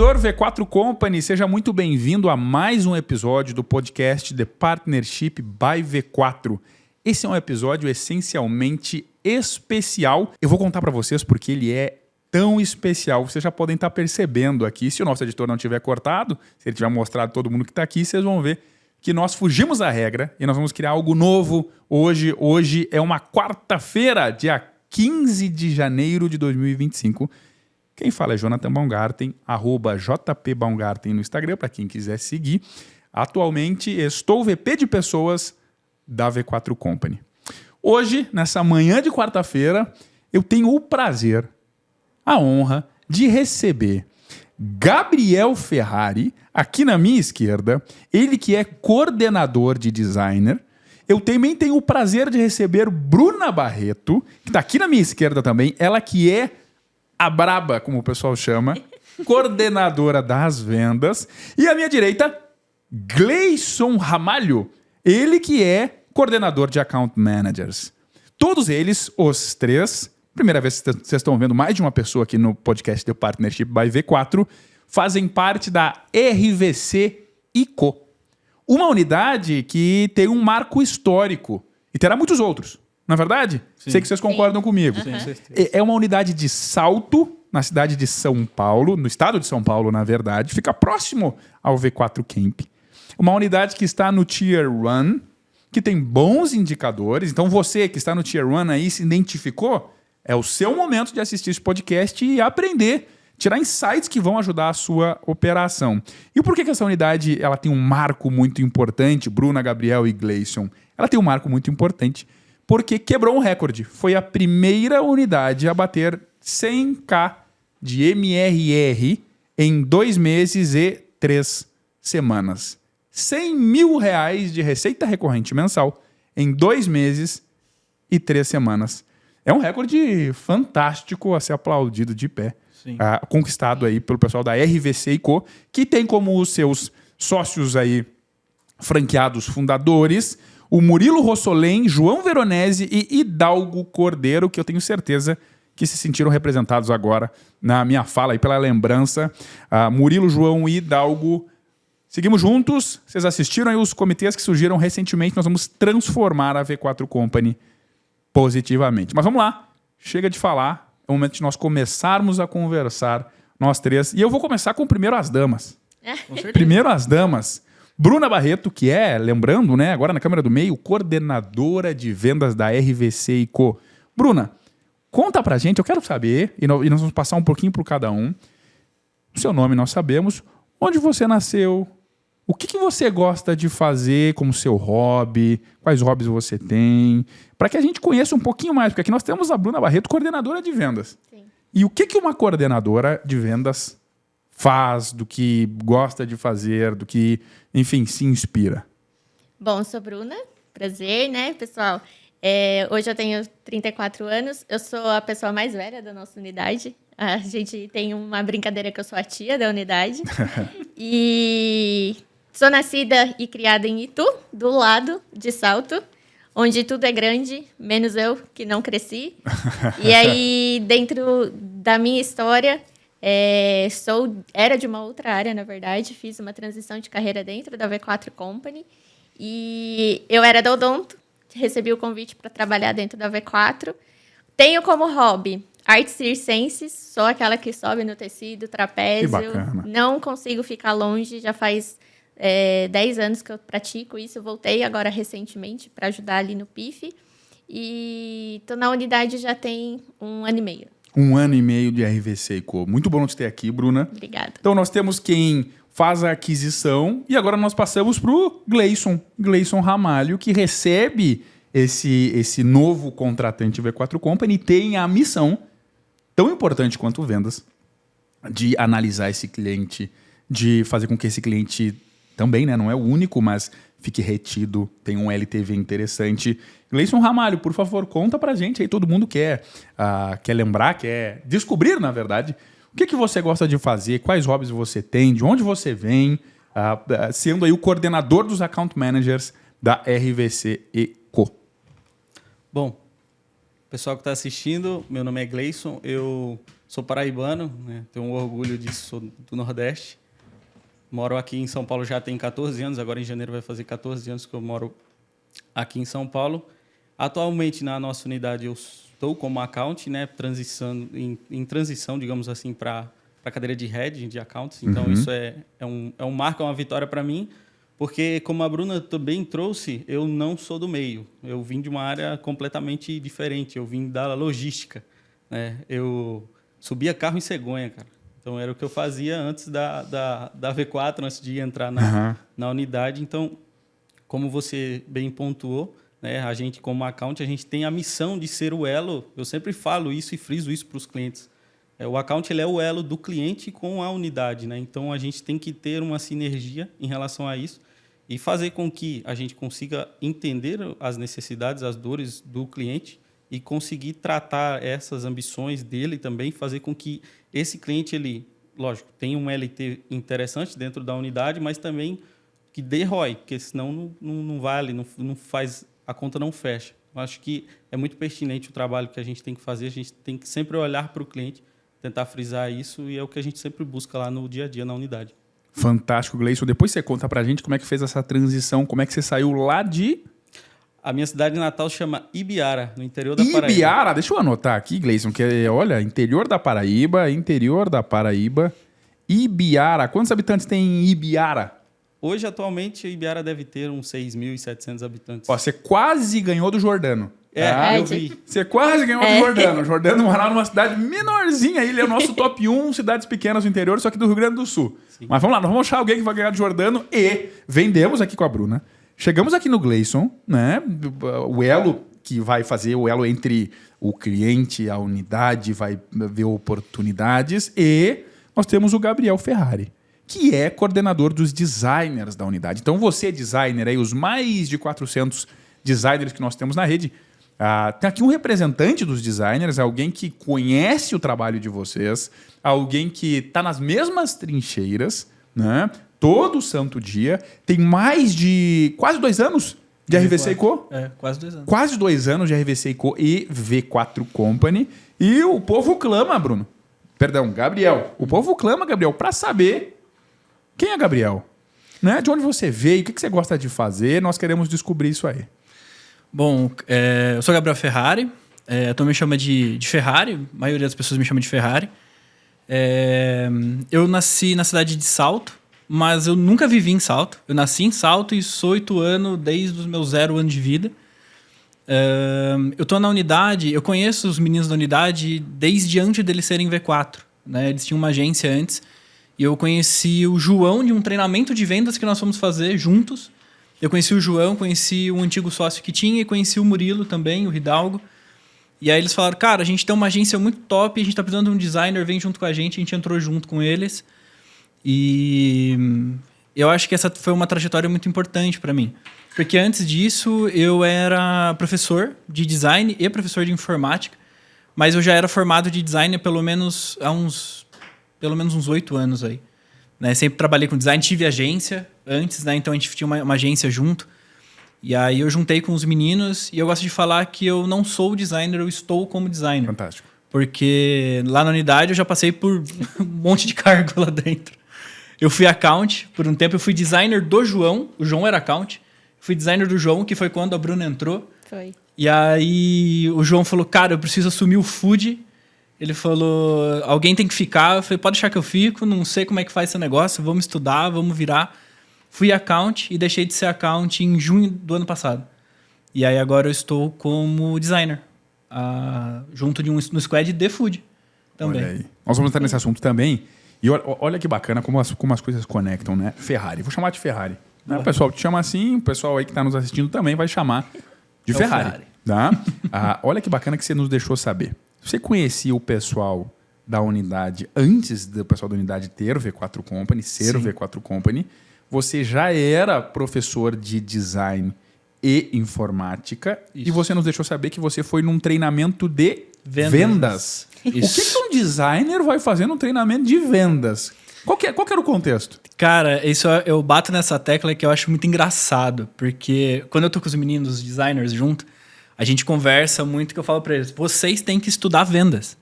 Investidor V4 Company, seja muito bem-vindo a mais um episódio do podcast The Partnership by V4. Esse é um episódio essencialmente especial. Eu vou contar para vocês porque ele é tão especial. Vocês já podem estar percebendo aqui, se o nosso editor não tiver cortado, se ele tiver mostrado todo mundo que está aqui, vocês vão ver que nós fugimos da regra e nós vamos criar algo novo hoje. Hoje é uma quarta-feira, dia 15 de janeiro de 2025. Quem fala é Jonathan Baumgarten, @JPBaumgarten no Instagram, para quem quiser seguir. Atualmente estou VP de pessoas da V4 Company. Hoje, nessa manhã de quarta-feira, eu tenho o prazer, a honra de receber Gabriel Ferrari, aqui na minha esquerda, ele que é coordenador de designer. Eu também tenho o prazer de receber Bruna Barreto, que está aqui na minha esquerda também, ela que é a braba, como o pessoal chama, coordenadora das vendas. E à minha direita, Gleison Ramalho, ele que é coordenador de Account Managers. Todos eles, os três, primeira vez que vocês estão vendo mais de uma pessoa aqui no podcast The Partnership by V4, fazem parte da RVC & Co. Uma unidade que tem um marco histórico e terá muitos outros. Não é verdade? Sim. Sei que vocês concordam comigo. Sim. É uma unidade de Salto, na cidade de São Paulo, no estado de São Paulo, na verdade. Fica próximo ao V4 Camp. Uma unidade que está no Tier 1, que tem bons indicadores. Então você que está no Tier 1 aí se identificou, é o seu momento de assistir esse podcast e aprender, tirar insights que vão ajudar a sua operação. E por que essa unidade ela tem um marco muito importante, Bruna, Gabriel e Gleison? Ela tem um marco muito importante porque quebrou um recorde. Foi a primeira unidade a bater 100k de MRR em 2 meses e 3 semanas. 100 mil reais de receita recorrente mensal em 2 meses e 3 semanas. É um recorde fantástico a ser aplaudido de pé. Conquistado aí pelo pessoal da RVC & Co, que tem como os seus sócios aí franqueados fundadores o Murilo Rossolém, João Veronese e Hidalgo Cordeiro, que eu tenho certeza que se sentiram representados agora na minha fala aí pela lembrança. Murilo, João e Hidalgo, seguimos juntos. Vocês assistiram aí os comitês que surgiram recentemente. Nós vamos transformar a V4 Company positivamente. Mas vamos lá, chega de falar. É o momento de nós começarmos a conversar, nós três. E eu vou começar com primeiro as damas. Primeiro as damas. Bruna Barreto, que é, lembrando, né, agora na câmera do meio, coordenadora de vendas da RVC & Co. Bruna, conta pra gente, eu quero saber, e nós vamos passar um pouquinho por cada um. O seu nome nós sabemos, onde você nasceu, o que você gosta de fazer como seu hobby, quais hobbies você tem, para que a gente conheça um pouquinho mais, porque aqui nós temos a Bruna Barreto, coordenadora de vendas. Sim. E o que uma coordenadora de vendas faz, do que gosta de fazer, do que, enfim, se inspira? Bom, sou Bruna, prazer, né, pessoal? Hoje eu tenho 34 anos, eu sou a pessoa mais velha da nossa unidade. A gente tem uma brincadeira que eu sou a tia da unidade. E sou nascida e criada em Itu, do lado de Salto, onde tudo é grande, menos eu, que não cresci. E aí, dentro da minha história, era de uma outra área, na verdade. Fiz uma transição de carreira dentro da V4 Company. E eu era da Odonto, recebi o convite para trabalhar dentro da V4. Tenho como hobby artes circenses, sou aquela que sobe no tecido, trapézio. Que bacana. Não consigo ficar longe, já faz 10 anos que eu pratico isso. Voltei agora recentemente para ajudar ali no PIF. E tô na unidade já tem 1 ano e meio. 1 ano e meio de RVC & Co. Muito bom te ter aqui, Bruna. Obrigada. Então nós temos quem faz a aquisição e agora nós passamos para o Gleison Ramalho, que recebe esse novo contratante V4 Company e tem a missão, tão importante quanto vendas, de analisar esse cliente, de fazer com que esse cliente também, né, não é o único, mas fique retido, tem um LTV interessante. Gleison Ramalho, por favor, conta pra gente aí, todo mundo quer lembrar, quer descobrir, na verdade, o que você gosta de fazer, quais hobbies você tem, de onde você vem, sendo aí o coordenador dos Account Managers da RVC & Co. Bom, Pessoal que está assistindo, meu nome é Gleison, eu sou paraibano, né? Tenho um orgulho disso, sou do Nordeste. Moro aqui em São Paulo já tem 14 anos, agora em janeiro vai fazer 14 anos que eu moro aqui em São Paulo. Atualmente, na nossa unidade, eu estou como account, né? Em transição, digamos assim, para a cadeira de head de accounts. Então, isso é um marco, é uma vitória para mim, porque, como a Bruna também trouxe, eu não sou do meio. Eu vim de uma área completamente diferente. Eu vim da logística, né? Eu subia carro em cegonha, cara. Então, era o que eu fazia antes da V4, antes de entrar na unidade. Então, como você bem pontuou, né, a gente, como account, a gente tem a missão de ser o elo. Eu sempre falo isso e friso isso para os clientes. O account ele é o elo do cliente com a unidade, né? Então, a gente tem que ter uma sinergia em relação a isso e fazer com que a gente consiga entender as necessidades, as dores do cliente e conseguir tratar essas ambições dele também, fazer com que esse cliente, ele, lógico, tenha um LT interessante dentro da unidade, mas também que dê ROI, porque senão não vale, não faz, a conta não fecha. Eu acho que é muito pertinente o trabalho que a gente tem que fazer, a gente tem que sempre olhar para o cliente, tentar frisar isso, e é o que a gente sempre busca lá no dia a dia na unidade. Fantástico, Gleison. Depois você conta pra gente como é que fez essa transição, como é que você saiu lá de... A minha cidade natal chama Ibiara, no interior da Paraíba. Ibiara? Deixa eu anotar aqui, Gleison, que olha, interior da Paraíba. Ibiara. Quantos habitantes tem em Ibiara? Hoje, atualmente, Ibiara deve ter uns 6.700 habitantes. Ó, você quase ganhou do Jordano. Eu vi. Você quase ganhou do Jordano. O Jordano morava numa cidade menorzinha. Ele é o nosso top 1 cidades pequenas do interior, só que do Rio Grande do Sul. Sim. Mas vamos lá, nós vamos achar alguém que vai ganhar do Jordano e vendemos aqui com a Bruna. Chegamos aqui no Gleison, né? O elo que vai fazer o elo entre o cliente e a unidade, vai ver oportunidades. E nós temos o Gabriel Ferrari, que é coordenador dos designers da unidade. Então você é designer aí, os mais de 400 designers que nós temos na rede. Tem aqui um representante dos designers, alguém que conhece o trabalho de vocês, alguém que está nas mesmas trincheiras, né? Todo santo dia. Tem mais de quase 2 anos de RVC & Co. Quase 2 anos. Quase 2 anos de RVC & Co. e V4 Company. E o povo clama, Bruno. Perdão, Gabriel. O povo clama, Gabriel, para saber quem é Gabriel. Né? De onde você veio, o que você gosta de fazer. Nós queremos descobrir isso aí. Bom, eu sou Gabriel Ferrari. A turma me chama de Ferrari. A maioria das pessoas me chama de Ferrari. Eu nasci na cidade de Salto, mas eu nunca vivi em Salto. Eu nasci em Salto e sou ituano desde os meus 0 anos de vida. Eu estou na unidade, eu conheço os meninos da unidade desde antes deles serem V4. Né? Eles tinham uma agência antes. E eu conheci o João de um treinamento de vendas que nós fomos fazer juntos. Eu conheci o João, conheci um antigo sócio que tinha e conheci o Murilo também, o Hidalgo. E aí eles falaram, cara, a gente tem uma agência muito top, a gente tá precisando de um designer, vem junto com a gente entrou junto com eles. E eu acho que essa foi uma trajetória muito importante para mim. Porque antes disso eu era professor de design e professor de informática, mas eu já era formado de design há pelo menos uns 8 anos aí. Né? Sempre trabalhei com design, tive agência antes, né? Então a gente tinha uma agência junto. E aí eu juntei com os meninos e eu gosto de falar que eu não sou designer, eu estou como designer. Fantástico. Porque lá na unidade eu já passei por um monte de cargo lá dentro. Eu fui account por um tempo, eu fui designer do João, o João era account. Fui designer do João, que foi quando a Bruna entrou. Foi. E aí o João falou, cara, eu preciso assumir o food. Ele falou, alguém tem que ficar. Eu falei, pode deixar que eu fico, não sei como é que faz esse negócio, vamos estudar, vamos virar. Fui account e deixei de ser account em junho do ano passado. E aí agora eu estou como designer, junto no squad de food também. Olha aí. Nós vamos entrar nesse assunto também. E olha que bacana como as coisas conectam, né? Ferrari, vou chamar de Ferrari. Né? O pessoal te chama assim, o pessoal aí que está nos assistindo também vai chamar de Ferrari. Tá? Olha que bacana que você nos deixou saber. Você conhecia o pessoal da unidade antes do pessoal da unidade ter o V4 Company, ser o V4 Company. Você já era professor de design e informática. Isso. E você nos deixou saber que você foi num treinamento de vendas. O que um designer vai fazer num treinamento de vendas? Qual que era o contexto? Cara, isso eu bato nessa tecla que eu acho muito engraçado. Porque quando eu tô com os meninos, os designers, junto, A gente conversa muito, que eu falo para eles, vocês têm que estudar vendas.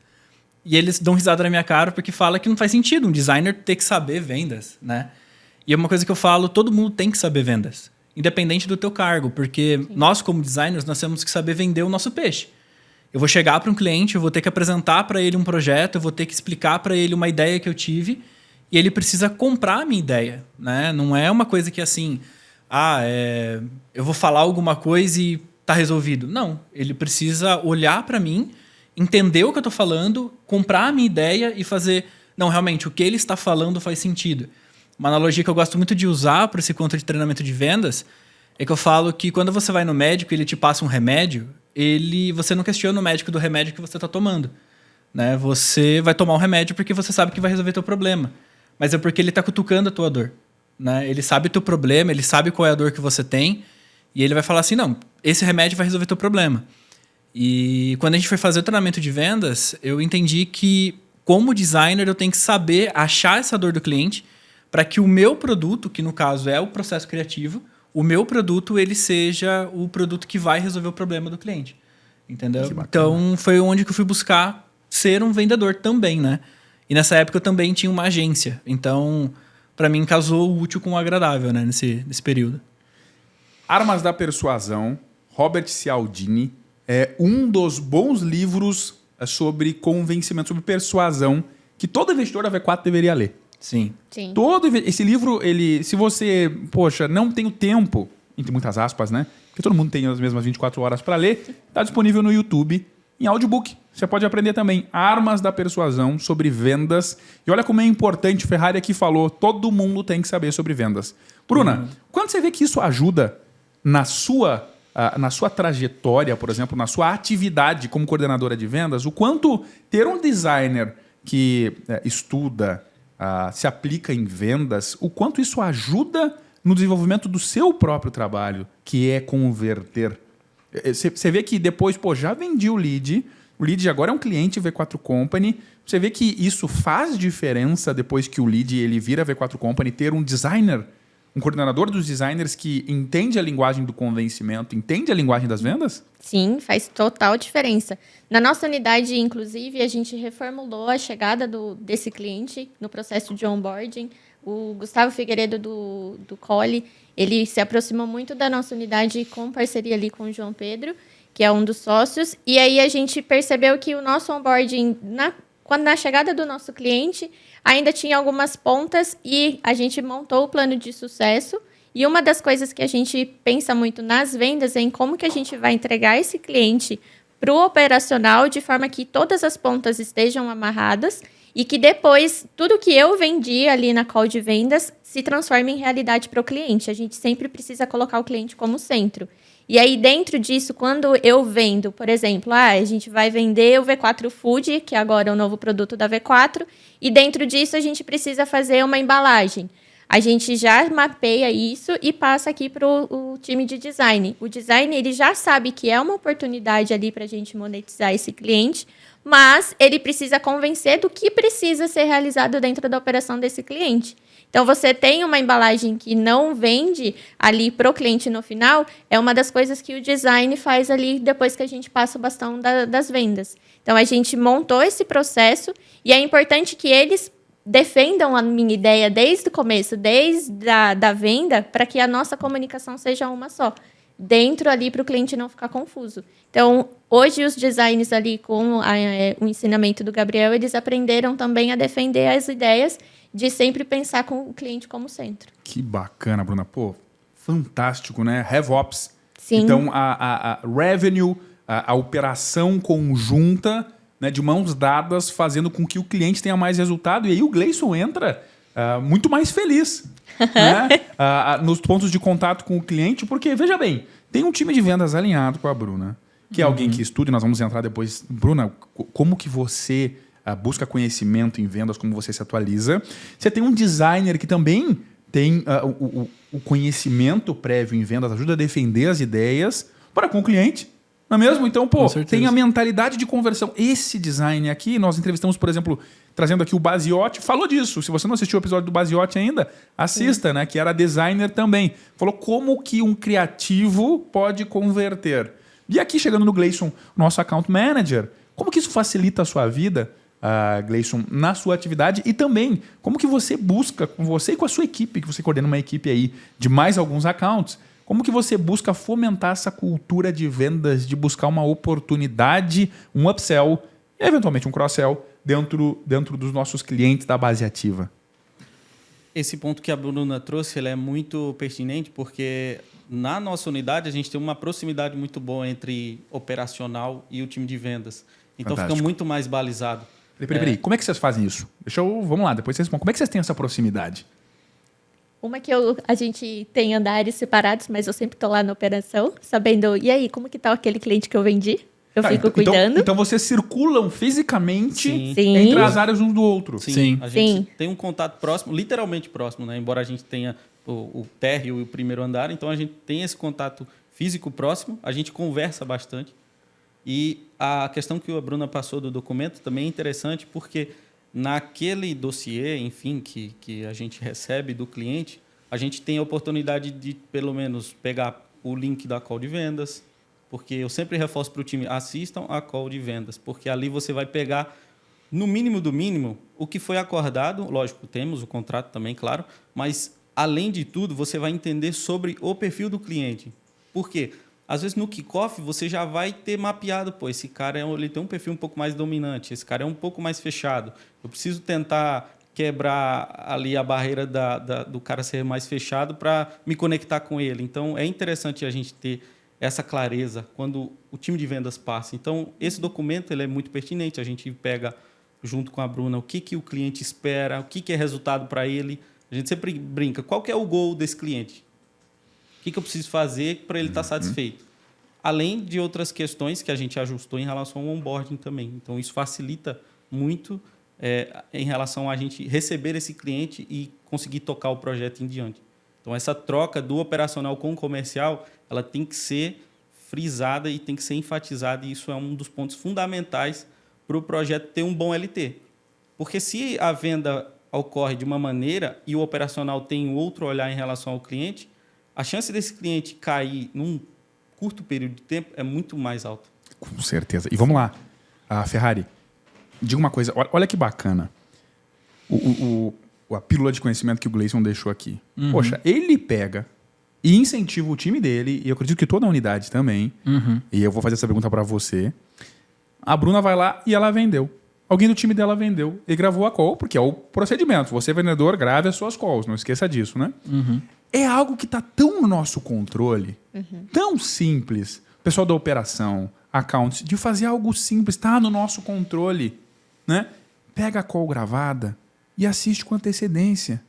E eles dão risada na minha cara porque fala que não faz sentido um designer ter que saber vendas, né? E é uma coisa que eu falo, todo mundo tem que saber vendas, independente do teu cargo, porque nós, como designers, nós temos que saber vender o nosso peixe. Eu vou chegar para um cliente, eu vou ter que apresentar para ele um projeto, eu vou ter que explicar para ele uma ideia que eu tive e ele precisa comprar a minha ideia, né? Não é uma coisa que assim, eu vou falar alguma coisa e tá resolvido. Não, ele precisa olhar para mim, entender o que eu tô falando, comprar a minha ideia e fazer... Não, realmente, o que ele está falando faz sentido. Uma analogia que eu gosto muito de usar para esse conto de treinamento de vendas é que eu falo que quando você vai no médico e ele te passa um remédio, você não questiona o médico do remédio que você está tomando, né? Você vai tomar um remédio porque você sabe que vai resolver teu problema. Mas é porque ele está cutucando a tua dor, né? Ele sabe o teu problema, ele sabe qual é a dor que você tem e ele vai falar assim, não, esse remédio vai resolver teu problema. E quando a gente foi fazer o treinamento de vendas, eu entendi que, como designer, eu tenho que saber achar essa dor do cliente para que o meu produto, que no caso é o processo criativo, o meu produto ele seja o produto que vai resolver o problema do cliente. Entendeu? Então, foi onde que eu fui buscar ser um vendedor também, né? E nessa época eu também tinha uma agência. Então, para mim, casou o útil com o agradável, né? Nesse período. Armas da Persuasão, Robert Cialdini, é um dos bons livros sobre convencimento, sobre persuasão, que todo investidor da V4 deveria ler. Sim. Esse livro, se você, não tem o tempo, entre muitas aspas, né? Porque todo mundo tem as mesmas 24 horas para ler, está disponível no YouTube, em audiobook. Você pode aprender também Armas da Persuasão sobre vendas. E olha como é importante, o Ferrari aqui falou, todo mundo tem que saber sobre vendas. Bruna, quando você vê que isso ajuda na sua trajetória, por exemplo, na sua atividade como coordenadora de vendas, o quanto ter um designer que estuda, se aplica em vendas, o quanto isso ajuda no desenvolvimento do seu próprio trabalho, que é converter. Você vê que depois, já vendi o lead agora é um cliente V4 Company, você vê que isso faz diferença depois que o lead ele vira V4 Company, ter um designer, um coordenador dos designers que entende a linguagem do convencimento, entende a linguagem das vendas? Sim, faz total diferença. Na nossa unidade, inclusive, a gente reformulou a chegada desse cliente no processo de onboarding. O Gustavo Figueiredo do Colli, ele se aproximou muito da nossa unidade com parceria ali com o João Pedro, que é um dos sócios. E aí a gente percebeu que o nosso onboarding, na chegada do nosso cliente, ainda tinha algumas pontas e a gente montou o plano de sucesso. E uma das coisas que a gente pensa muito nas vendas é em como que a gente vai entregar esse cliente para o operacional de forma que todas as pontas estejam amarradas e que depois tudo que eu vendi ali na call de vendas se transforme em realidade para o cliente. A gente sempre precisa colocar o cliente como centro. E aí, dentro disso, quando eu vendo, por exemplo, a gente vai vender o V4 Food, que agora é o novo produto da V4, e dentro disso a gente precisa fazer uma embalagem. A gente já mapeia isso e passa aqui para o time de design. O design ele já sabe que é uma oportunidade ali para a gente monetizar esse cliente, mas ele precisa convencer do que precisa ser realizado dentro da operação desse cliente. Então, você tem uma embalagem que não vende ali para o cliente no final, é uma das coisas que o design faz ali depois que a gente passa o bastão das vendas. Então, a gente montou esse processo e é importante que eles defendam a minha ideia desde o começo, desde a venda, para que a nossa comunicação seja uma só, dentro ali para o cliente não ficar confuso. Então, hoje os designers ali com o ensinamento do Gabriel, eles aprenderam também a defender as ideias de sempre pensar com o cliente como centro. Que bacana, Bruna. Fantástico, né? RevOps. Sim. Então, a revenue, a operação conjunta, né, de mãos dadas, fazendo com que o cliente tenha mais resultado. E aí o Gleison entra muito mais feliz né? Nos pontos de contato com o cliente, porque, veja bem, tem um time de vendas alinhado com a Bruna, que é alguém que estuda, e nós vamos entrar depois. Bruna, como que você busca conhecimento em vendas, como você se atualiza? Você tem um designer que também tem o conhecimento prévio em vendas, ajuda a defender as ideias para com o cliente. Não é mesmo? Então, tem a mentalidade de conversão. Esse design aqui, nós entrevistamos, por exemplo, trazendo aqui o Basiotti, falou disso. Se você não assistiu o episódio do Basiotti ainda, assista, né? Que era designer também. Falou como que um criativo pode converter. E aqui, chegando no Gleison, nosso Account Manager, como que isso facilita a sua vida, Gleison, na sua atividade? E também, como que você busca, com você e com a sua equipe, que você coordena uma equipe aí de mais alguns accounts, como que você busca fomentar essa cultura de vendas, de buscar uma oportunidade, um upsell, e eventualmente um cross-sell dentro dos nossos clientes da base ativa? Esse ponto que a Bruna trouxe, ele é muito pertinente, porque na nossa unidade a gente tem uma proximidade muito boa entre operacional e o time de vendas. Então Fantástico. fica muito mais balizado. Peraí. Como é que vocês fazem isso? Vamos lá, depois vocês respondem. Como é que vocês têm essa proximidade? Uma que a gente tem andares separados, mas eu sempre estou lá na operação, sabendo, e aí, como que tá aquele cliente que eu vendi? Eu fico cuidando. Então vocês circulam fisicamente Sim. entre as áreas um do outro. Sim. A gente tem um contato próximo, literalmente próximo, né? Embora a gente tenha o térreo e o primeiro andar, então a gente tem esse contato físico próximo, a gente conversa bastante. E a questão que a Bruna passou do documento também é interessante, porque naquele dossiê, enfim, que a gente recebe do cliente, a gente tem a oportunidade de, pelo menos, pegar o link da call de vendas, porque eu sempre reforço para o time, assistam a call de vendas, porque ali você vai pegar, no mínimo do mínimo, o que foi acordado. Lógico, temos o contrato também, claro, mas, além de tudo, você vai entender sobre o perfil do cliente. Por quê? Às vezes, no kickoff, você já vai ter mapeado, esse cara ele tem um perfil um pouco mais dominante, esse cara é um pouco mais fechado. Eu preciso tentar quebrar ali a barreira do cara ser mais fechado para me conectar com ele. Então, é interessante a gente ter essa clareza quando o time de vendas passa. Então, esse documento ele é muito pertinente. A gente pega, junto com a Bruna, o que o cliente espera, o que é resultado para ele. A gente sempre brinca, qual que é o goal desse cliente? O que eu preciso fazer para ele estar satisfeito? Além de outras questões que a gente ajustou em relação ao onboarding também. Então, isso facilita muito em relação a gente receber esse cliente e conseguir tocar o projeto em diante. Então, essa troca do operacional com o comercial, ela tem que ser frisada e tem que ser enfatizada, e isso é um dos pontos fundamentais para o projeto ter um bom LT. Porque se a venda ocorre de uma maneira e o operacional tem outro olhar em relação ao cliente, a chance desse cliente cair num curto período de tempo é muito mais alta. Com certeza. E vamos lá, Ferrari, diga uma coisa, olha que bacana. A pílula de conhecimento que o Gleison deixou aqui. Uhum. Poxa, ele pega e incentiva o time dele, e eu acredito que toda a unidade também, e eu vou fazer essa pergunta para você. A Bruna vai lá e ela vendeu. Alguém do time dela vendeu e gravou a call, porque é o procedimento. Você, vendedor, grave as suas calls, não esqueça disso, né? É algo que está tão no nosso controle, tão simples. O pessoal da operação, accounts, de fazer algo simples, está no nosso controle, né? Pega a call gravada e assiste com antecedência.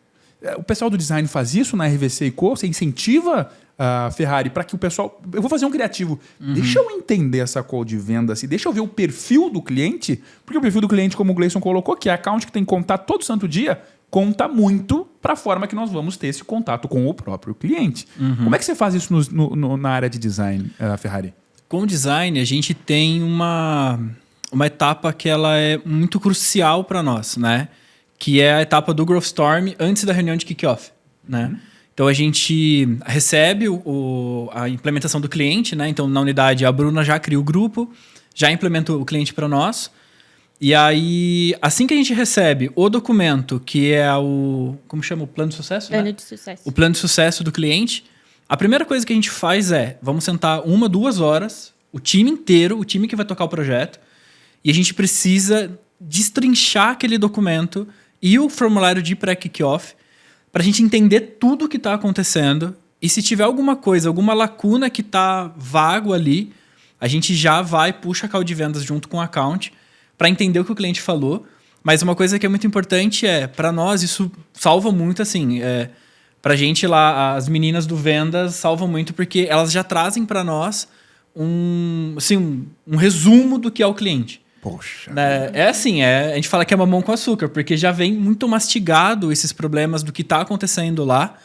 O pessoal do design faz isso na RVC e Co. Você incentiva a Ferrari para que o pessoal... Eu vou fazer um criativo. Deixa eu entender essa call de vendas e deixa eu ver o perfil do cliente, porque o perfil do cliente, como o Gleison colocou, que é account que tem contato todo santo dia, conta muito para a forma que nós vamos ter esse contato com o próprio cliente. Como é que você faz isso na área de design, Ferrari? Com o design, a gente tem uma etapa que ela é muito crucial para nós, né? Que é a etapa do Growth Storm antes da reunião de kickoff, né? Então, a gente recebe a implementação do cliente, né? Então, na unidade, a Bruna já cria o grupo, já implementa o cliente para nós. E aí, assim que a gente recebe o documento, que é como chama? O plano de sucesso? Plano de sucesso. O plano de sucesso do cliente, a primeira coisa que a gente faz vamos sentar 1-2 horas, o time inteiro, o time que vai tocar o projeto, e a gente precisa destrinchar aquele documento e o formulário de pré-kickoff para a gente entender tudo o que está acontecendo, e se tiver alguma coisa, alguma lacuna que está vago ali, a gente já puxa a call de vendas junto com o account para entender o que o cliente falou. Mas uma coisa que é muito importante para nós, isso salva muito, assim, pra gente lá, as meninas do vendas salvam muito, porque elas já trazem para nós um resumo do que é o cliente. Poxa. A gente fala que é mamão com açúcar, porque já vem muito mastigado esses problemas do que está acontecendo lá.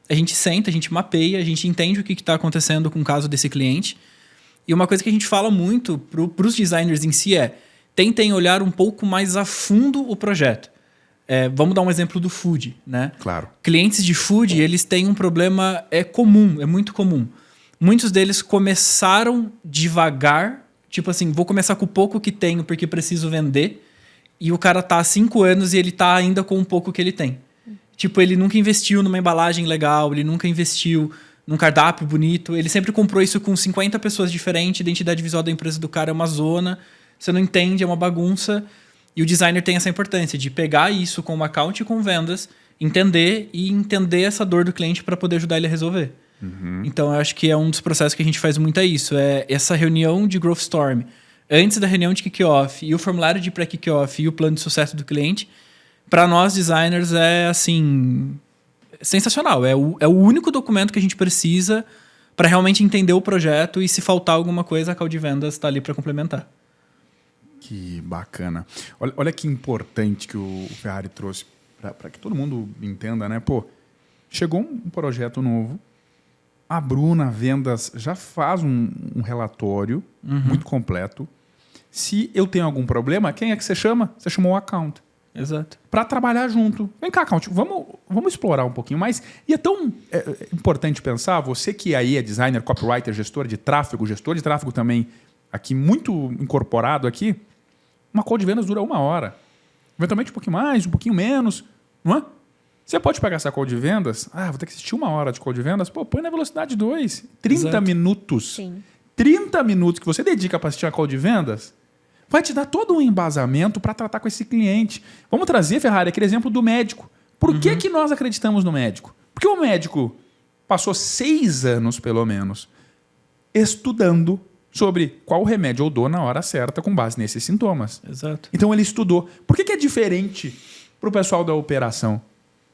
A gente senta, a gente mapeia, a gente entende o que está acontecendo com o caso desse cliente. E uma coisa que a gente fala muito para os designers em si tentem olhar um pouco mais a fundo o projeto. Vamos dar um exemplo do food, né? Claro. Clientes de food, eles têm um problema comum, é muito comum. muitos deles começaram devagar, tipo assim, vou começar com o pouco que tenho porque preciso vender, e o cara tá há 5 anos e ele tá ainda com o pouco que ele tem. Tipo, ele nunca investiu numa embalagem legal, ele nunca investiu num cardápio bonito, ele sempre comprou isso com 50 pessoas diferentes, a identidade visual da empresa do cara é uma zona, você não entende, é uma bagunça, e o designer tem essa importância de pegar isso com o account e com vendas, entender essa dor do cliente para poder ajudar ele a resolver. Então, eu acho que é um dos processos que a gente faz muito isso, é essa reunião de Growth Storm, antes da reunião de kick-off, e o formulário de pré-kick-off e o plano de sucesso do cliente, para nós designers é assim sensacional. É o único documento que a gente precisa para realmente entender o projeto e se faltar alguma coisa, a call de vendas está ali para complementar. Que bacana. Olha que importante que o Ferrari trouxe para que todo mundo entenda, né? Pô, chegou um projeto novo, a Bruna Vendas já faz um relatório muito completo. Se eu tenho algum problema, quem é que você chama? Você chamou o account. Exato. Para trabalhar junto. Vem cá, account, vamos explorar um pouquinho mais. E é tão importante pensar, você que aí é designer, copywriter, gestor de tráfego também aqui muito incorporado aqui, uma call de vendas dura 1 hora. Eventualmente um pouquinho mais, um pouquinho menos, não é? Você pode pegar essa call de vendas, vou ter que assistir 1 hora de call de vendas, põe na velocidade 2. 30 Exato. minutos. Sim. 30 minutos que você dedica para assistir a call de vendas vai te dar todo um embasamento para tratar com esse cliente. Vamos trazer, Ferrari, aquele exemplo do médico. Por que nós acreditamos no médico? Porque o médico passou 6 anos, pelo menos, estudando sobre qual remédio eu dou na hora certa com base nesses sintomas. Exato. Então ele estudou. Por que é diferente para o pessoal da operação?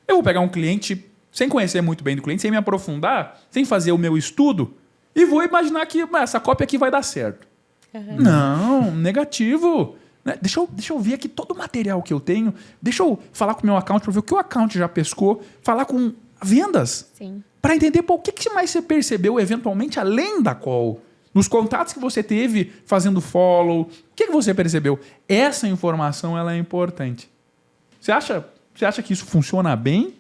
Eu vou pegar um cliente sem conhecer muito bem do cliente, sem me aprofundar, sem fazer o meu estudo, e vou imaginar que essa cópia aqui vai dar certo. Não, negativo. Deixa eu ver aqui todo o material que eu tenho. Deixa eu falar com o meu account para ver o que o account já pescou. Falar com vendas. Sim. Para entender o que mais você percebeu eventualmente além da call. Nos contatos que você teve fazendo follow. O que você percebeu? Essa informação ela é importante. Você acha que isso funciona bem?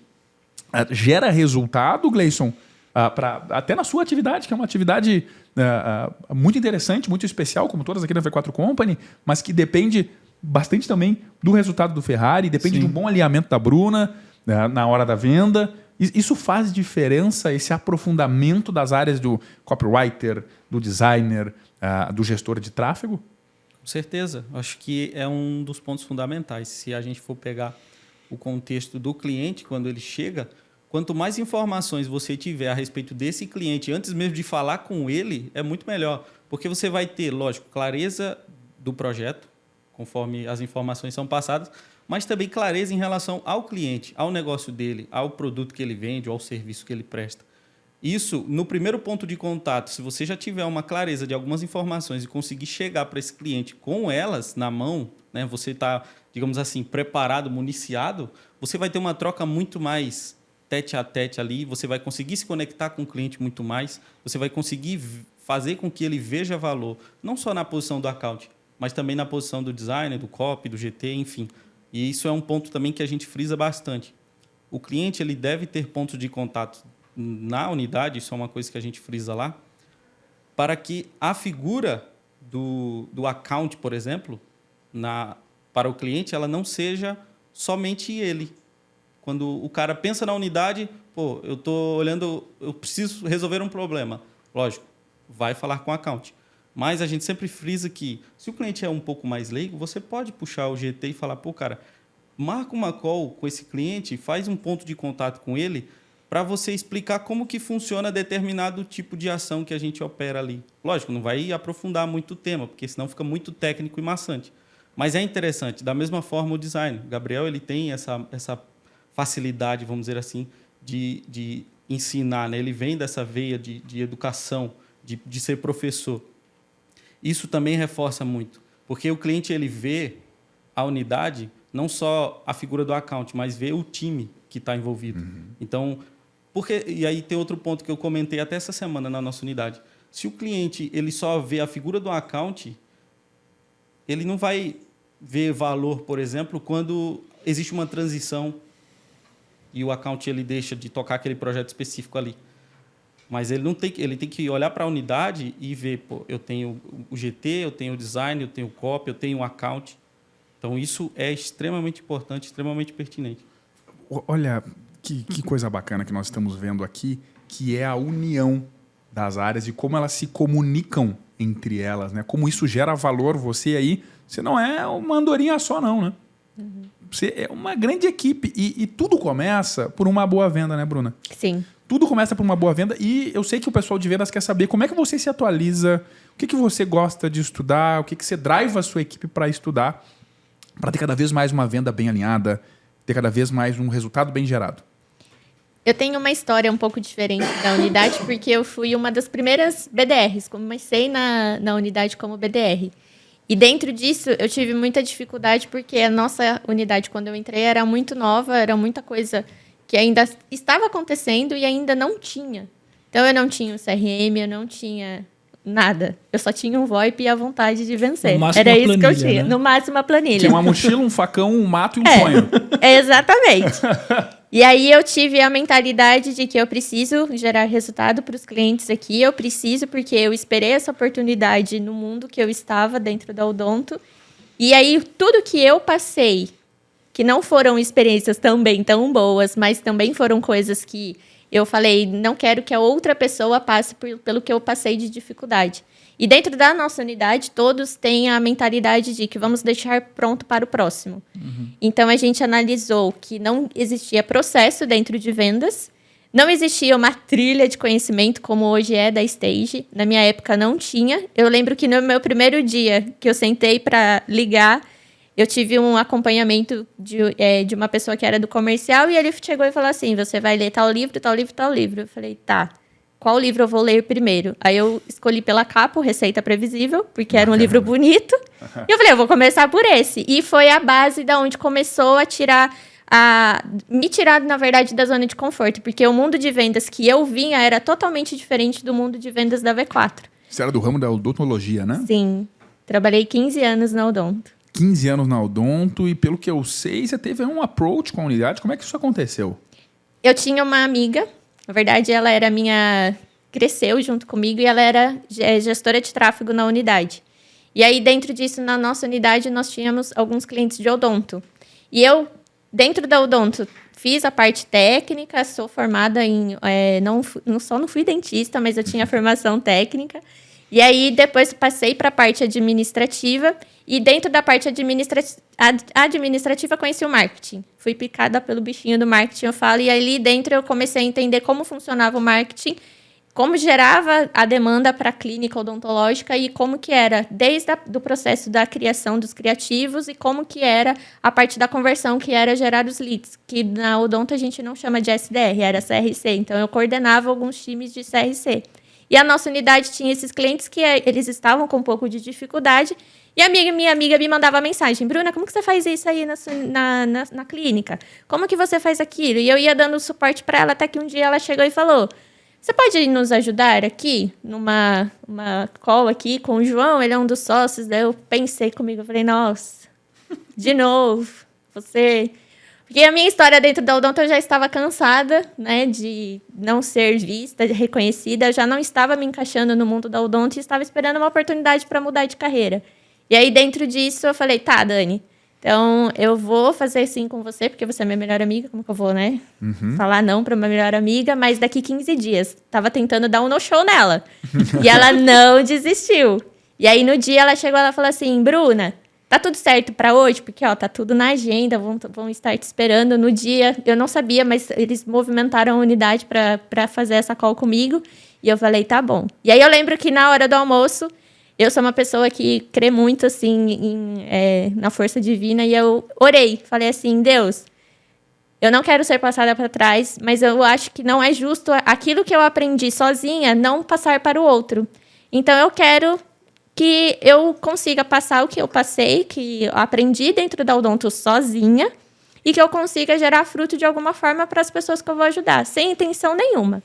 Gera resultado, Gleison? Até na sua atividade, que é uma atividade muito interessante, muito especial, como todas aqui da V4 Company, mas que depende bastante também do resultado do Ferrari, depende de um bom alinhamento da Bruna na hora da venda. Isso faz diferença, esse aprofundamento das áreas do copywriter, do designer, do gestor de tráfego? Com certeza. Acho que é um dos pontos fundamentais. Se a gente for pegar o contexto do cliente, quando ele chega, quanto mais informações você tiver a respeito desse cliente, antes mesmo de falar com ele, é muito melhor. Porque você vai ter, lógico, clareza do projeto, conforme as informações são passadas, mas também clareza em relação ao cliente, ao negócio dele, ao produto que ele vende ou ao serviço que ele presta. Isso, no primeiro ponto de contato, se você já tiver uma clareza de algumas informações e conseguir chegar para esse cliente com elas na mão, né, você está, digamos assim, preparado, municiado, você vai ter uma troca muito mais tete a tete ali, você vai conseguir se conectar com o cliente muito mais, você vai conseguir fazer com que ele veja valor, não só na posição do account, mas também na posição do designer, do copy, do GT, enfim. E isso é um ponto também que a gente frisa bastante. O cliente ele deve ter pontos de contato na unidade, isso é uma coisa que a gente frisa lá, para que a figura do account, por exemplo, para o cliente, ela não seja somente ele. Quando o cara pensa na unidade, eu estou olhando, eu preciso resolver um problema. Lógico, vai falar com o account. Mas a gente sempre frisa que, se o cliente é um pouco mais leigo, você pode puxar o GT e falar, cara, marca uma call com esse cliente, faz um ponto de contato com ele, para você explicar como que funciona determinado tipo de ação que a gente opera ali. Lógico, não vai aprofundar muito o tema, porque senão fica muito técnico e maçante. Mas é interessante. Da mesma forma, o design. O Gabriel ele tem essa facilidade, vamos dizer assim, de ensinar. Né? Ele vem dessa veia de educação, de ser professor. Isso também reforça muito, porque o cliente ele vê a unidade, não só a figura do account, mas vê o time que está envolvido. Então, e aí tem outro ponto que eu comentei até essa semana na nossa unidade. Se o cliente ele só vê a figura do account, ele não vai ver valor, por exemplo, quando existe uma transição e o account ele deixa de tocar aquele projeto específico ali. Mas ele tem que olhar para a unidade e ver, pô, eu tenho o GT, eu tenho o design, eu tenho o copy, eu tenho o account. Então, isso é extremamente importante, extremamente pertinente. Olha, que coisa bacana que nós estamos vendo aqui, que é a união das áreas e como elas se comunicam entre elas, né? Como isso gera valor. Você não é uma andorinha só, não, né? Uhum. Você é uma grande equipe e tudo começa por uma boa venda, né, Bruna? Sim. Tudo começa por uma boa venda e eu sei que o pessoal de vendas quer saber como é que você se atualiza, o que você gosta de estudar, o que você drive a sua equipe para estudar, para ter cada vez mais uma venda bem alinhada, ter cada vez mais um resultado bem gerado. Eu tenho uma história um pouco diferente da unidade, porque eu fui uma das primeiras BDRs, comecei na unidade como BDR. E dentro disso, eu tive muita dificuldade, porque a nossa unidade, quando eu entrei, era muito nova, era muita coisa que ainda estava acontecendo e ainda não tinha. Então, eu não tinha o CRM, eu não tinha nada. Eu só tinha um VoIP e a vontade de vencer. Era isso que eu tinha. Né? No máximo, a planilha. Tinha uma mochila, um facão, um mato e um sonho. Exatamente. E aí, eu tive a mentalidade de que eu preciso gerar resultado para os clientes aqui. Eu preciso, porque eu esperei essa oportunidade no mundo que eu estava dentro da Odonto. E aí, tudo que eu passei, que não foram experiências também tão boas, mas também foram coisas que eu falei, não quero que a outra pessoa passe pelo que eu passei de dificuldade. E dentro da nossa unidade, todos têm a mentalidade de que vamos deixar pronto para o próximo. Uhum. Então, a gente analisou que não existia processo dentro de vendas, não existia uma trilha de conhecimento como hoje é da Stage. Na minha época, não tinha. Eu lembro que no meu primeiro dia que eu sentei para ligar, eu tive um acompanhamento de uma pessoa que era do comercial e ele chegou e falou assim, você vai ler tal livro, tal livro, tal livro. Eu falei, tá, qual livro eu vou ler primeiro? Aí eu escolhi pela capa o Receita Previsível, porque era um livro bonito. E eu falei, eu vou começar por esse. E foi a base da onde começou me tirar, na verdade, da zona de conforto. Porque o mundo de vendas que eu vinha era totalmente diferente do mundo de vendas da V4. Você era do ramo da odontologia, né? Sim. Trabalhei 15 anos na Odonto. 15 anos na Odonto e, pelo que eu sei, você teve um approach com a unidade. Como é que isso aconteceu? Eu tinha uma amiga, na verdade, ela era cresceu junto comigo e ela era gestora de tráfego na unidade. E aí, dentro disso, na nossa unidade, nós tínhamos alguns clientes de Odonto. E eu, dentro da Odonto, fiz a parte técnica, sou formada em... não fui dentista, mas eu tinha formação técnica. E aí, depois, passei para a parte administrativa. E dentro da parte administrativa, conheci o marketing. Fui picada pelo bichinho do marketing, eu falo. E ali dentro, eu comecei a entender como funcionava o marketing, como gerava a demanda para a clínica odontológica e como que era desde do processo da criação dos criativos e como que era a parte da conversão, que era gerar os leads, que na Odonto a gente não chama de SDR, era CRC. Então, eu coordenava alguns times de CRC. E a nossa unidade tinha esses clientes que eles estavam com um pouco de dificuldade. E minha amiga me mandava mensagem, Bruna, como que você faz isso aí na clínica? Como que você faz aquilo? E eu ia dando suporte para ela, até que um dia ela chegou e falou, você pode nos ajudar aqui, numa call aqui com o João? Ele é um dos sócios. Daí eu pensei comigo, eu falei, nossa, de novo, você... Porque a minha história dentro da Odonto eu já estava cansada, né, de não ser vista, reconhecida. Eu já não estava me encaixando no mundo da Odonto e estava esperando uma oportunidade para mudar de carreira. E aí, dentro disso, eu falei, tá, Dani, então eu vou fazer assim com você, porque você é minha melhor amiga, como que eu vou, né? Falar não para minha melhor amiga, mas daqui 15 dias. Tava tentando dar um no-show nela. E ela não desistiu. E aí, no dia, ela chegou e falou assim, Bruna, tá tudo certo para hoje? Porque, ó, tá tudo na agenda, vão estar te esperando no dia. Eu não sabia, mas eles movimentaram a unidade para fazer essa call comigo. E eu falei, tá bom. E aí, eu lembro que na hora do almoço, eu sou uma pessoa que crê muito, assim, na força divina. E eu orei, falei assim, Deus, eu não quero ser passada para trás, mas eu acho que não é justo aquilo que eu aprendi sozinha não passar para o outro. Então, eu quero que eu consiga passar o que eu passei, que eu aprendi dentro da Odonto sozinha, e que eu consiga gerar fruto de alguma forma para as pessoas que eu vou ajudar, sem intenção nenhuma.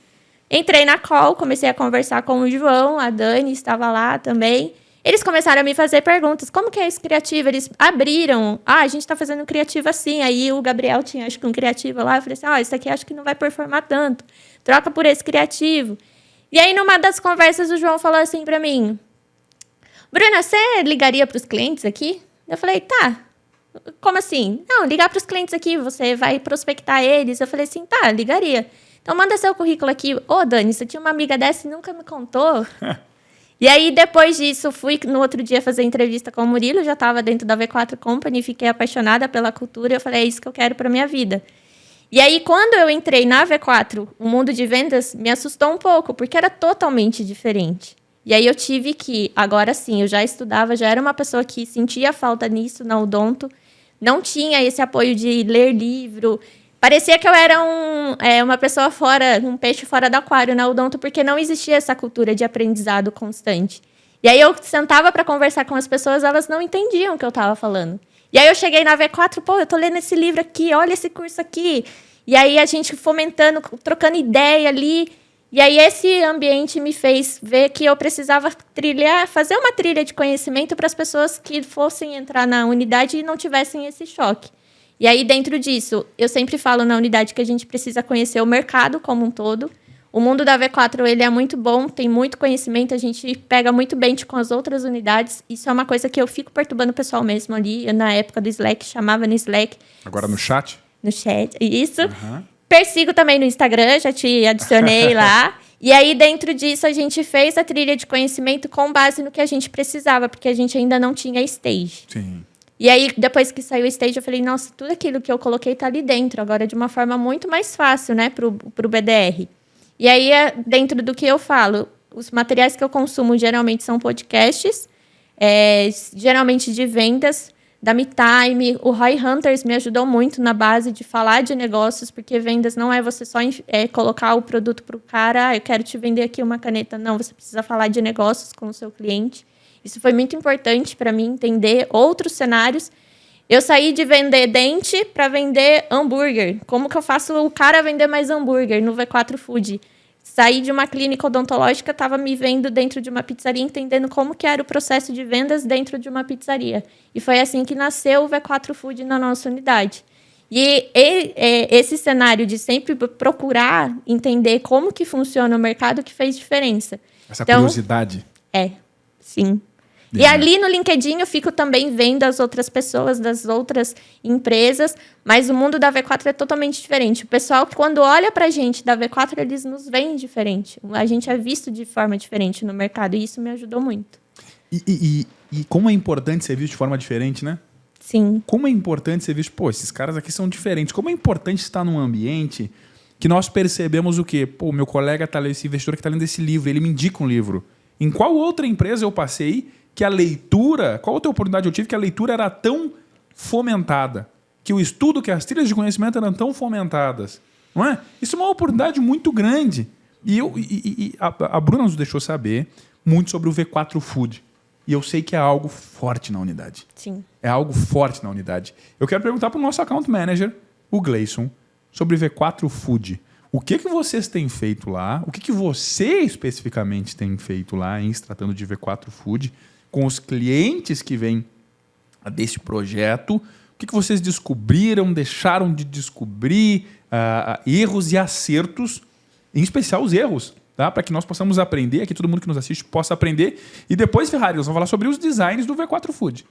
Entrei na call, comecei a conversar com o João, a Dani estava lá também. Eles começaram a me fazer perguntas. Como que é esse criativo? Eles abriram. A gente está fazendo um criativo assim. Aí o Gabriel tinha, acho que um criativo lá. Eu falei assim, esse aqui acho que não vai performar tanto. Troca por esse criativo. E aí, numa das conversas, o João falou assim pra mim, Bruna, você ligaria pros clientes aqui? Eu falei, tá. Como assim? Não, ligar pros clientes aqui, você vai prospectar eles. Eu falei assim, tá, ligaria. Então, manda seu currículo aqui. Ô, Dani, você tinha uma amiga dessa e nunca me contou? E aí, depois disso, fui no outro dia fazer entrevista com o Murilo, já estava dentro da V4 Company, fiquei apaixonada pela cultura, eu falei, é isso que eu quero para minha vida. E aí, quando eu entrei na V4, o mundo de vendas me assustou um pouco, porque era totalmente diferente. E aí, eu tive que, agora sim, eu já estudava, já era uma pessoa que sentia falta nisso na Odonto, não tinha esse apoio de ler livro. Parecia que eu era uma pessoa fora, um peixe fora do aquário na Odonto, porque não existia essa cultura de aprendizado constante. E aí eu sentava para conversar com as pessoas, elas não entendiam o que eu estava falando. E aí eu cheguei na V4, pô, eu tô lendo esse livro aqui, olha esse curso aqui. E aí a gente fomentando, trocando ideia ali. E aí esse ambiente me fez ver que eu precisava fazer uma trilha de conhecimento para as pessoas que fossem entrar na unidade e não tivessem esse choque. E aí, dentro disso, eu sempre falo na unidade que a gente precisa conhecer o mercado como um todo. O mundo da V4 ele é muito bom, tem muito conhecimento, a gente pega muito bem com as outras unidades. Isso é uma coisa que eu fico perturbando o pessoal mesmo ali. Eu, na época do Slack, chamava no Slack. Agora no chat? No chat, isso. Persigo também no Instagram, já te adicionei lá. E aí, dentro disso, a gente fez a trilha de conhecimento com base no que a gente precisava, porque a gente ainda não tinha stage. Sim. E aí, depois que saiu o stage, eu falei, nossa, tudo aquilo que eu coloquei tá ali dentro, agora de uma forma muito mais fácil, né, pro BDR. E aí, dentro do que eu falo, os materiais que eu consumo geralmente são podcasts, geralmente de vendas, da MeTime. O Roy Hunters me ajudou muito na base de falar de negócios, porque vendas não é você só colocar o produto pro cara, eu quero te vender aqui uma caneta. Não, você precisa falar de negócios com o seu cliente. Isso foi muito importante para mim, entender outros cenários. Eu saí de vender dente para vender hambúrguer. Como que eu faço o cara vender mais hambúrguer no V4 Food? Saí de uma clínica odontológica, estava me vendo dentro de uma pizzaria, entendendo como que era o processo de vendas dentro de uma pizzaria. E foi assim que nasceu o V4 Food na nossa unidade. E esse cenário de sempre procurar entender como que funciona o mercado que fez diferença. Essa curiosidade. Sim. E ali no LinkedIn eu fico também vendo as outras pessoas das outras empresas, mas o mundo da V4 é totalmente diferente. O pessoal, quando olha pra gente da V4, eles nos veem diferente. A gente é visto de forma diferente no mercado e isso me ajudou muito. E como é importante ser visto de forma diferente, né? Sim. Como é importante ser visto, pô, esses caras aqui são diferentes. Como é importante estar num ambiente que nós percebemos o quê? Pô, meu colega tá lendo, esse investidor que tá lendo esse livro, ele me indica um livro. Em qual outra empresa eu passei que a leitura, qual outra oportunidade eu tive que a leitura era tão fomentada, que o estudo, que as trilhas de conhecimento eram tão fomentadas, não é? Isso é uma oportunidade muito grande. E a Bruna nos deixou saber muito sobre o V4 Food. E eu sei que é algo forte na unidade. Sim. É algo forte na unidade. Eu quero perguntar para o nosso account manager, o Gleison, sobre o V4 Food. O que vocês têm feito lá? O que você especificamente tem feito lá, em se tratando de V4 Food, com os clientes que vêm desse projeto? O que vocês descobriram, deixaram de descobrir, erros e acertos, em especial os erros, tá? Para que nós possamos aprender, aqui todo mundo que nos assiste possa aprender. E depois, Ferrari, nós vamos falar sobre os designs do V4 Food.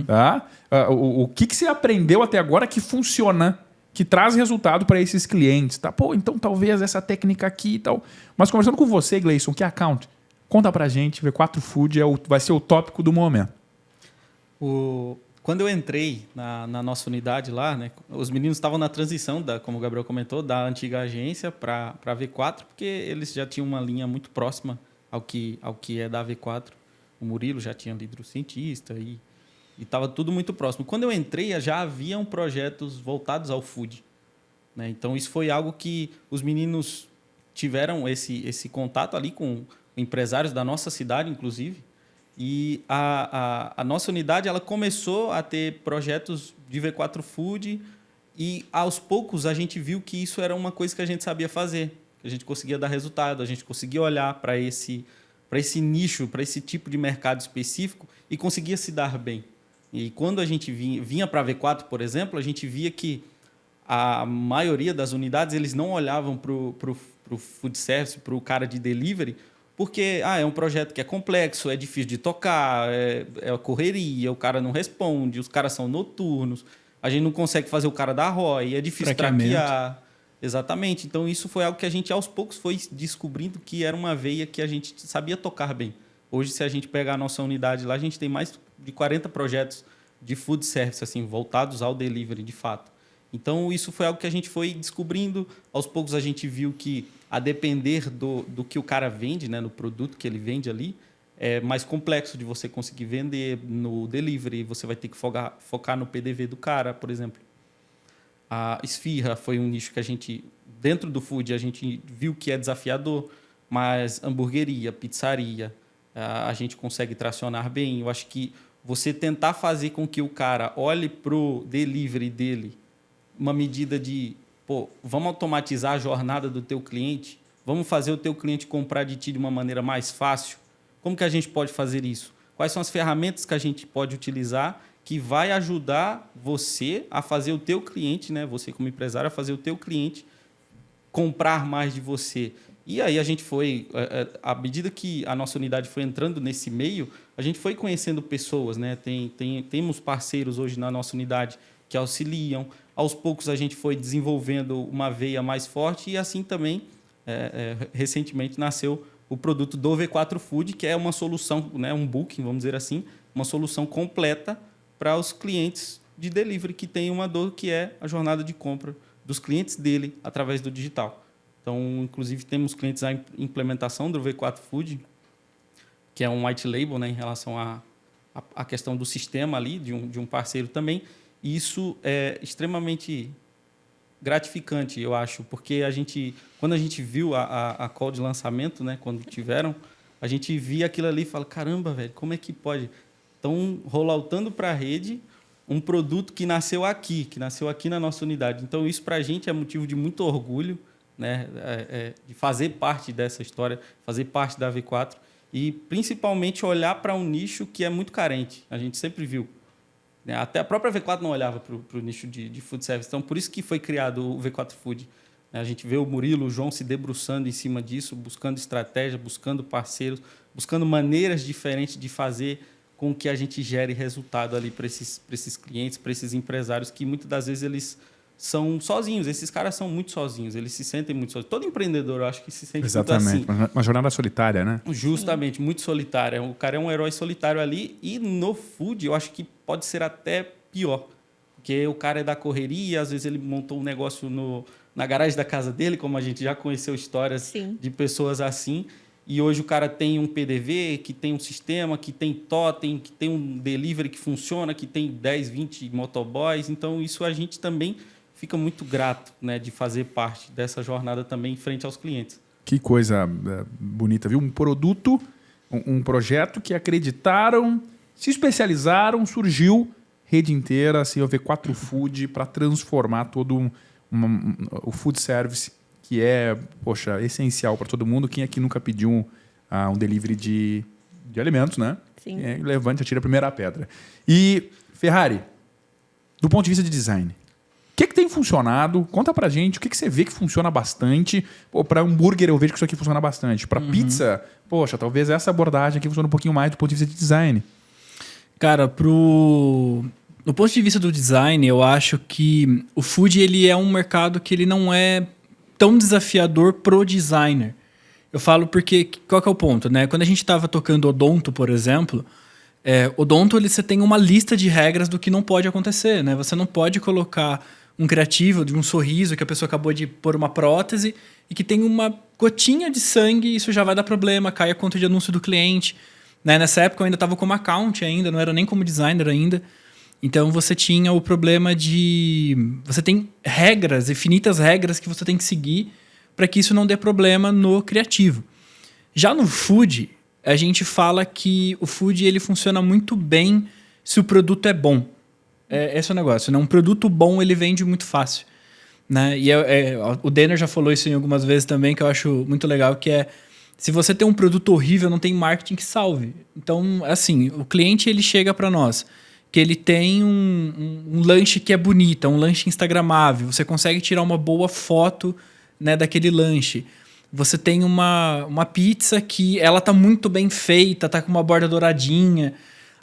Tá? O que você aprendeu até agora que funciona, que traz resultado para esses clientes, tá? Pô, então talvez essa técnica aqui e tal. Mas conversando com você, Gleison, que é account, conta pra gente, V4 Food vai ser o tópico do momento. Quando eu entrei na nossa unidade lá, né, os meninos estavam na transição, como o Gabriel comentou, da antiga agência para a V4, porque eles já tinham uma linha muito próxima ao que é da V4. O Murilo já tinha lido o cientista e estava tudo muito próximo. Quando eu entrei, já haviam projetos voltados ao food, né? Então, isso foi algo que os meninos tiveram esse contato ali com empresários da nossa cidade, inclusive. E a nossa unidade ela começou a ter projetos de V4 Food e, aos poucos, a gente viu que isso era uma coisa que a gente sabia fazer, que a gente conseguia dar resultado, a gente conseguia olhar para esse nicho, para esse tipo de mercado específico e conseguia se dar bem. E quando a gente vinha para a V4, por exemplo, a gente via que a maioria das unidades eles não olhavam para o food service, para o cara de delivery, porque é um projeto que é complexo, é difícil de tocar, é a correria, o cara não responde, os caras são noturnos, a gente não consegue fazer o cara dar ROI, é difícil traquear. Exatamente. Então, isso foi algo que a gente, aos poucos, foi descobrindo que era uma veia que a gente sabia tocar bem. Hoje, se a gente pegar a nossa unidade lá, a gente tem mais de 40 projetos de food service, assim, voltados ao delivery, de fato. Então, isso foi algo que a gente foi descobrindo. Aos poucos, a gente viu que, a depender do que o cara vende, né, no produto que ele vende ali, é mais complexo de você conseguir vender no delivery. Você vai ter que focar no PDV do cara, por exemplo. A esfirra foi um nicho que a gente, dentro do food, a gente viu que é desafiador, mas hamburgueria, pizzaria, a gente consegue tracionar bem. Eu acho que você tentar fazer com que o cara olhe para o delivery dele uma medida de, vamos automatizar a jornada do teu cliente, vamos fazer o teu cliente comprar de ti de uma maneira mais fácil. Como que a gente pode fazer isso? Quais são as ferramentas que a gente pode utilizar que vai ajudar você a fazer o teu cliente, né? Você como empresário, a fazer o teu cliente comprar mais de você. E aí a gente foi, à medida que a nossa unidade foi entrando nesse meio, a gente foi conhecendo pessoas, né? Temos parceiros hoje na nossa unidade que auxiliam. Aos poucos a gente foi desenvolvendo uma veia mais forte e assim também, recentemente, nasceu o produto do V4 Food, que é uma solução, né? Um booking, vamos dizer assim, uma solução completa para os clientes de delivery que têm uma dor, que é a jornada de compra dos clientes dele através do digital. Então, inclusive, temos clientes à implementação do V4 Food, que é um white label, né, em relação à questão do sistema ali, de um parceiro também. E isso é extremamente gratificante, eu acho, porque quando a gente viu a call de lançamento, né, quando tiveram, a gente via aquilo ali e fala, caramba, velho, como é que pode? Então, rolloutando para a rede um produto que nasceu aqui na nossa unidade. Então, isso para a gente é motivo de muito orgulho, né, de fazer parte dessa história, fazer parte da V4 e, principalmente, olhar para um nicho que é muito carente. A gente sempre viu. Até a própria V4 não olhava para o nicho de food service. Então, por isso que foi criado o V4 Food. A gente vê o Murilo, o João se debruçando em cima disso, buscando estratégia, buscando parceiros, buscando maneiras diferentes de fazer com que a gente gere resultado ali para esses clientes, para esses empresários que muitas das vezes eles são sozinhos. Esses caras são muito sozinhos, eles se sentem muito sozinhos. Todo empreendedor, eu acho que se sente Exatamente. muito assim. Uma jornada solitária, né? Justamente, muito solitária. O cara é um herói solitário ali e no food eu acho que pode ser até pior. Porque o cara é da correria, às vezes ele montou um negócio na garagem da casa dele, como a gente já conheceu histórias de pessoas assim. E hoje o cara tem um PDV, que tem um sistema, que tem totem, que tem um delivery que funciona, que tem 10, 20 motoboys. Então, isso a gente também fica muito grato, né, de fazer parte dessa jornada também em frente aos clientes. Que coisa bonita, viu? Um produto, um projeto que acreditaram, se especializaram, surgiu, rede inteira, assim, o V4 Food, para transformar todo o food service, que é, poxa, essencial para todo mundo. Quem aqui nunca pediu um delivery de alimentos, né? Sim. Levante, atira a primeira pedra. E, Ferrari, do ponto de vista de design, o que tem funcionado? Conta pra gente o que você vê que funciona bastante. Para hambúrguer eu vejo que isso aqui funciona bastante. Para pizza, poxa, talvez essa abordagem aqui funcione um pouquinho mais do ponto de vista de design. Cara, no ponto de vista do design, eu acho que o food ele é um mercado que ele não é tão desafiador pro designer. Eu falo porque, qual que é o ponto, né? Quando a gente estava tocando odonto, por exemplo, odonto você tem uma lista de regras do que não pode acontecer, né? Você não pode colocar um criativo de um sorriso que a pessoa acabou de pôr uma prótese e que tem uma gotinha de sangue, isso já vai dar problema, cai a conta de anúncio do cliente. Né? Nessa época eu ainda estava como account ainda, não era nem como designer ainda. Então você tinha o problema de... Você tem regras, infinitas regras que você tem que seguir para que isso não dê problema no criativo. Já no food, a gente fala que o food ele funciona muito bem se o produto é bom. Esse é o negócio, né? Um produto bom ele vende muito fácil. Né? E o Denner já falou isso em algumas vezes também, que eu acho muito legal, que é se você tem um produto horrível, não tem marketing que salve. Então, assim, o cliente ele chega para nós, que ele tem um lanche que é bonito, um lanche instagramável, você consegue tirar uma boa foto, né, daquele lanche. Você tem uma pizza que ela tá muito bem feita, tá com uma borda douradinha.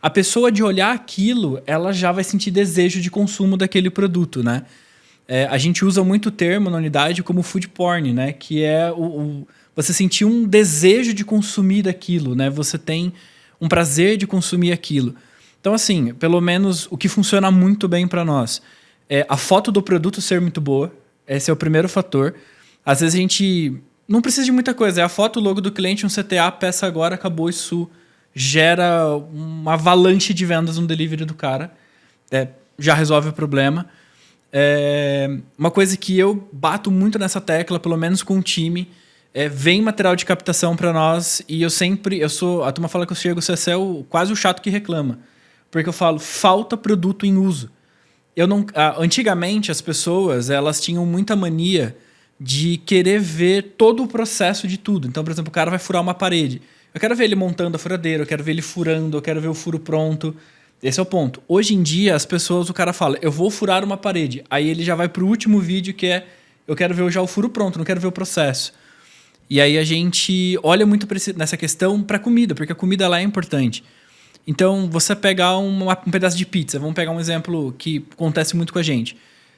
A pessoa de olhar aquilo, ela já vai sentir desejo de consumo daquele produto, né? A gente usa muito o termo na unidade como food porn, né? Que é você sentir um desejo de consumir daquilo, né? Você tem um prazer de consumir aquilo. Então, assim, pelo menos o que funciona muito bem para nós é a foto do produto ser muito boa. Esse é o primeiro fator. Às vezes a gente não precisa de muita coisa. É a foto, o logo do cliente, um CTA, peça agora, acabou, isso gera uma avalanche de vendas no delivery do cara. Já resolve o problema. Uma coisa que eu bato muito nessa tecla, pelo menos com o time, vem material de captação para nós e a turma fala que eu chego a ser quase o chato que reclama. Porque eu falo, falta produto em uso. Antigamente, as pessoas elas tinham muita mania de querer ver todo o processo de tudo. Então, por exemplo, o cara vai furar uma parede. Eu quero ver ele montando a furadeira, eu quero ver ele furando, eu quero ver o furo pronto. Esse é o ponto. Hoje em dia, o cara fala, eu vou furar uma parede. Aí ele já vai pro último vídeo que é, eu quero ver já o furo pronto, não quero ver o processo. E aí a gente olha muito nessa questão para comida, porque a comida lá é importante. Então, você pegar um pedaço de pizza, vamos pegar um exemplo que acontece muito com a gente.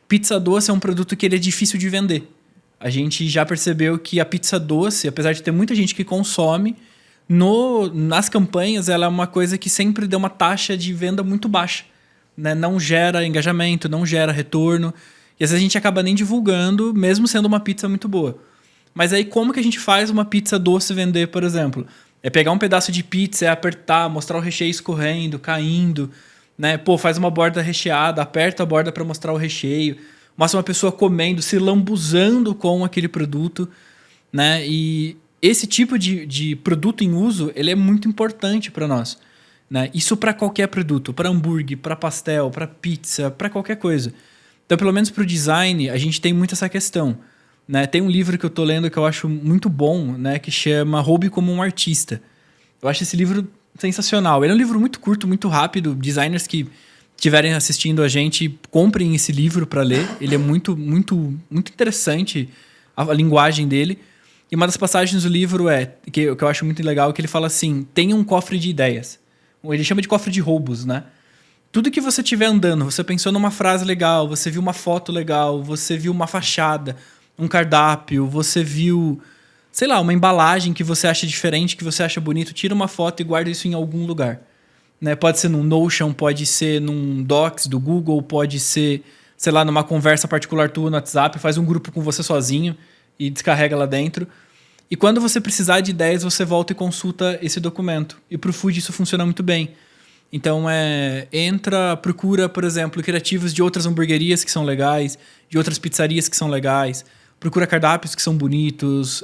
Pizza doce é um produto que ele é difícil de vender. A gente já percebeu que a pizza doce, apesar de ter muita gente que consome, nas campanhas ela é uma coisa que sempre deu uma taxa de venda muito baixa. Né? Não gera engajamento, não gera retorno. E às vezes a gente acaba nem divulgando, mesmo sendo uma pizza muito boa. Mas aí como que a gente faz uma pizza doce vender, por exemplo? É pegar um pedaço de pizza, apertar, mostrar o recheio escorrendo, caindo, né? Pô, faz uma borda recheada, aperta a borda para mostrar o recheio, mostra uma pessoa comendo, se lambuzando com aquele produto, né? E esse tipo de produto em uso, ele é muito importante para nós, né? Isso para qualquer produto, para hambúrguer, para pastel, para pizza, para qualquer coisa. Então, pelo menos para o design, a gente tem muito essa questão. Né? Tem um livro que eu tô lendo que eu acho muito bom, né? Que chama Roube como um Artista. Eu acho esse livro sensacional. Ele é um livro muito curto, muito rápido. Designers que estiverem assistindo a gente, comprem esse livro para ler. Ele é muito, muito, muito interessante, a linguagem dele. E uma das passagens do livro que eu acho muito legal, que ele fala assim, tenha um cofre de ideias. Ele chama de cofre de roubos, né? Tudo que você estiver andando, você pensou numa frase legal, você viu uma foto legal, você viu uma fachada, um cardápio, você viu, sei lá, uma embalagem que você acha diferente, que você acha bonito, tira uma foto e guarda isso em algum lugar. Né? Pode ser num Notion, pode ser num Docs do Google, pode ser, sei lá, numa conversa particular tua no WhatsApp, faz um grupo com você sozinho e descarrega lá dentro. E quando você precisar de ideias, você volta e consulta esse documento. E pro Food isso funciona muito bem. Então, procura, por exemplo, criativos de outras hamburguerias que são legais, de outras pizzarias que são legais. Procura cardápios que são bonitos,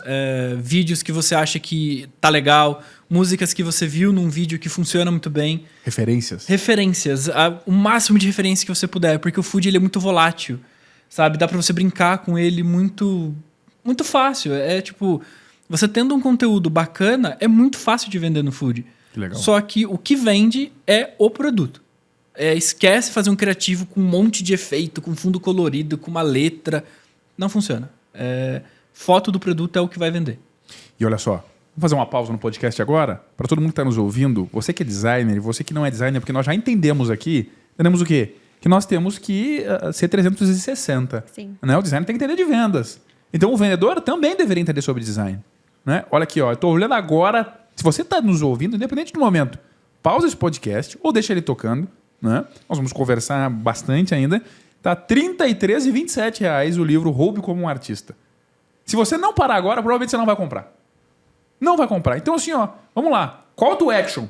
vídeos que você acha que tá legal, músicas que você viu num vídeo que funciona muito bem. Referências. O máximo de referência que você puder, porque o Food ele é muito volátil, sabe? Dá pra você brincar com ele muito, muito fácil. Tipo, você tendo um conteúdo bacana, é muito fácil de vender no Food. Que legal. Só que o que vende é o produto. Esquece fazer um criativo com um monte de efeito, com fundo colorido, com uma letra. Não funciona. Foto do produto é o que vai vender. E olha só, vamos fazer uma pausa no podcast agora? Para todo mundo que está nos ouvindo, você que é designer e você que não é designer, porque nós já entendemos aqui, entendemos o quê? Que nós temos que ser 360. Sim. Né? O designer tem que entender de vendas. Então o vendedor também deveria entender sobre design. Né? Olha aqui, ó, eu estou olhando agora. Se você está nos ouvindo, independente do momento, pausa esse podcast ou deixa ele tocando. Né? Nós vamos conversar bastante ainda. Tá R$ 33 e R$ 27 o livro Roube como um Artista. Se você não parar agora, provavelmente você não vai comprar. Não vai comprar. Então assim, ó, vamos lá. Call to action.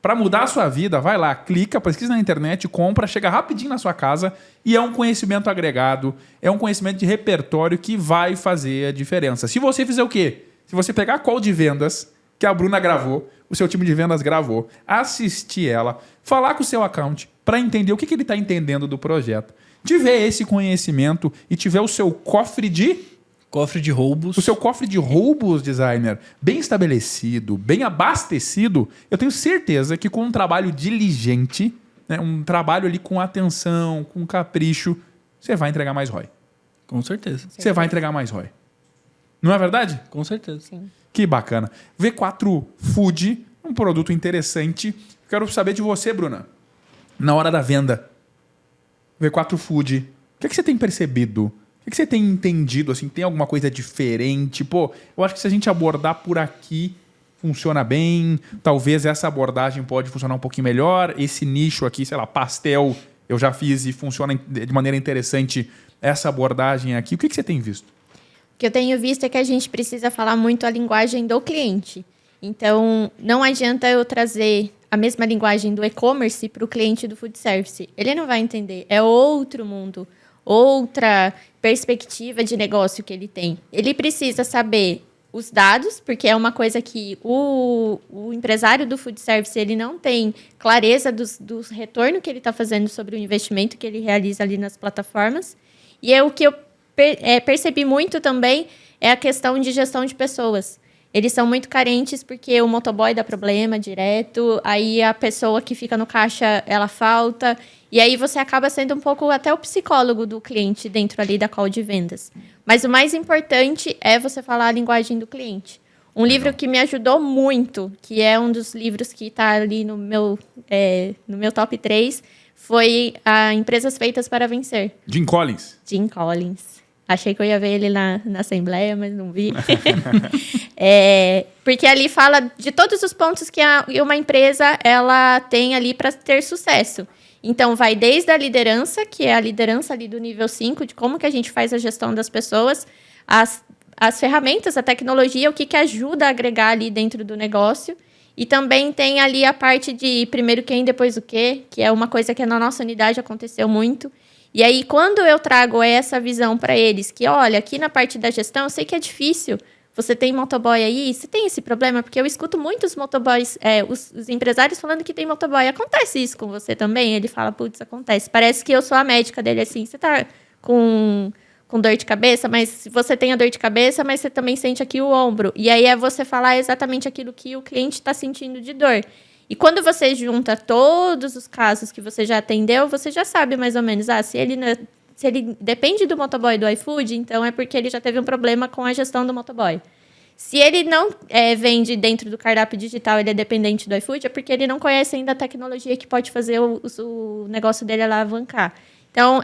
Para mudar a sua vida, vai lá, clica, pesquisa na internet, compra, chega rapidinho na sua casa e é um conhecimento agregado, é um conhecimento de repertório que vai fazer a diferença. Se você fizer o quê? Se você pegar a call de vendas que a Bruna gravou, o seu time de vendas gravou, assistir ela, falar com o seu account para entender o que ele está entendendo do projeto, tiver esse conhecimento e tiver o seu cofre de roubos. O seu cofre de roubos, designer, bem estabelecido, bem abastecido, eu tenho certeza que com um trabalho diligente, né, um trabalho ali com atenção, com capricho, você vai entregar mais ROI. Com certeza. Você vai entregar mais ROI. Não é verdade? Com certeza. Sim. Que bacana. V4 Food, um produto interessante. Quero saber de você, Bruna. Na hora da venda, V4 Food, o que você tem percebido? O que você tem entendido? Assim, tem alguma coisa diferente? Pô, eu acho que se a gente abordar por aqui, funciona bem. Talvez essa abordagem pode funcionar um pouquinho melhor. Esse nicho aqui, sei lá, pastel, eu já fiz e funciona de maneira interessante. Essa abordagem aqui, o que você tem visto? O que eu tenho visto é que a gente precisa falar muito a linguagem do cliente. Então, não adianta eu trazer a mesma linguagem do e-commerce para o cliente do food service. Ele não vai entender. É outro mundo, outra perspectiva de negócio que ele tem. Ele precisa saber os dados, porque é uma coisa que o empresário do food service ele não tem clareza do retorno que ele está fazendo sobre o investimento que ele realiza ali nas plataformas. E o que eu percebi muito também é a questão de gestão de pessoas. Eles são muito carentes porque o motoboy dá problema direto, aí a pessoa que fica no caixa, ela falta, e aí você acaba sendo um pouco até o psicólogo do cliente dentro ali da call de vendas. Mas o mais importante é você falar a linguagem do cliente. Um livro que me ajudou muito, que é um dos livros que está ali no meu top 3, foi a Empresas Feitas para Vencer. Jim Collins. Jim Collins. Achei que eu ia ver ele na Assembleia, mas não vi. Porque ali fala de todos os pontos que uma empresa ela tem ali para ter sucesso. Então, vai desde a liderança, que é a liderança ali do nível 5, de como que a gente faz a gestão das pessoas, as ferramentas, a tecnologia, o que ajuda a agregar ali dentro do negócio. E também tem ali a parte de primeiro quem, depois o quê, que é uma coisa que na nossa unidade aconteceu muito. E aí, quando eu trago essa visão para eles, que olha, aqui na parte da gestão, eu sei que é difícil, você tem motoboy aí, você tem esse problema? Porque eu escuto muitos motoboys, os empresários falando que tem motoboy. Acontece isso com você também? Ele fala, putz, acontece. Parece que eu sou a médica dele, assim, você tá com dor de cabeça, mas você tem a dor de cabeça, mas você também sente aqui o ombro. E aí é você falar exatamente aquilo que o cliente está sentindo de dor. E quando você junta todos os casos que você já atendeu, você já sabe mais ou menos, se ele depende do motoboy do iFood, então é porque ele já teve um problema com a gestão do motoboy. Se ele não vende dentro do cardápio digital, ele é dependente do iFood, é porque ele não conhece ainda a tecnologia que pode fazer o negócio dele alavancar. Então,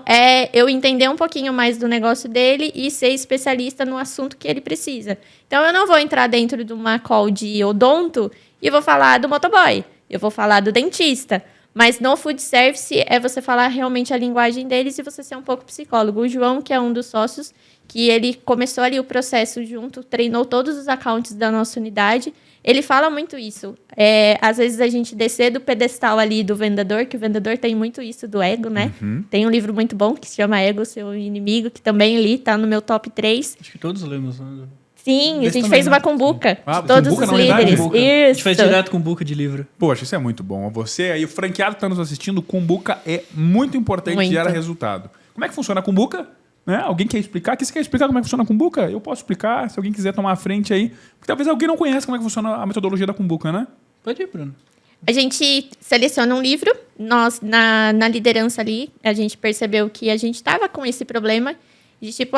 eu entender um pouquinho mais do negócio dele e ser especialista no assunto que ele precisa. Então, eu não vou entrar dentro de uma call de odonto e vou falar do motoboy. Eu vou falar do dentista. Mas no food service é você falar realmente a linguagem deles e você ser um pouco psicólogo. O João, que é um dos sócios, que ele começou ali o processo junto, treinou todos os accounts da nossa unidade. Ele fala muito isso. Às vezes a gente descer do pedestal ali do vendedor, que o vendedor tem muito isso do ego, né? Uhum. Tem um livro muito bom que se chama Ego, Seu Inimigo, que também ali tá no meu top 3. Acho que todos lemos, né? Sim, Esse a gente também, fez né? uma cumbuca Ah, de todos cumbuca os na unidade? líderes. Cumbuca. A gente faz Isso. direto com book de livro. Poxa, isso é muito bom. Você aí, o franqueado que está nos assistindo, Cumbuca é muito importante e Muito. gera resultado. Como é que funciona a Cumbuca? Né? Alguém quer explicar? Aqui você quer explicar como é que funciona a Cumbuca? Eu posso explicar, se alguém quiser tomar a frente aí. Porque talvez alguém não conheça como é que funciona a metodologia da Cumbuca, né? Pode ir, Bruno. A gente seleciona um livro, nós, na liderança ali, a gente percebeu que a gente estava com esse problema de tipo,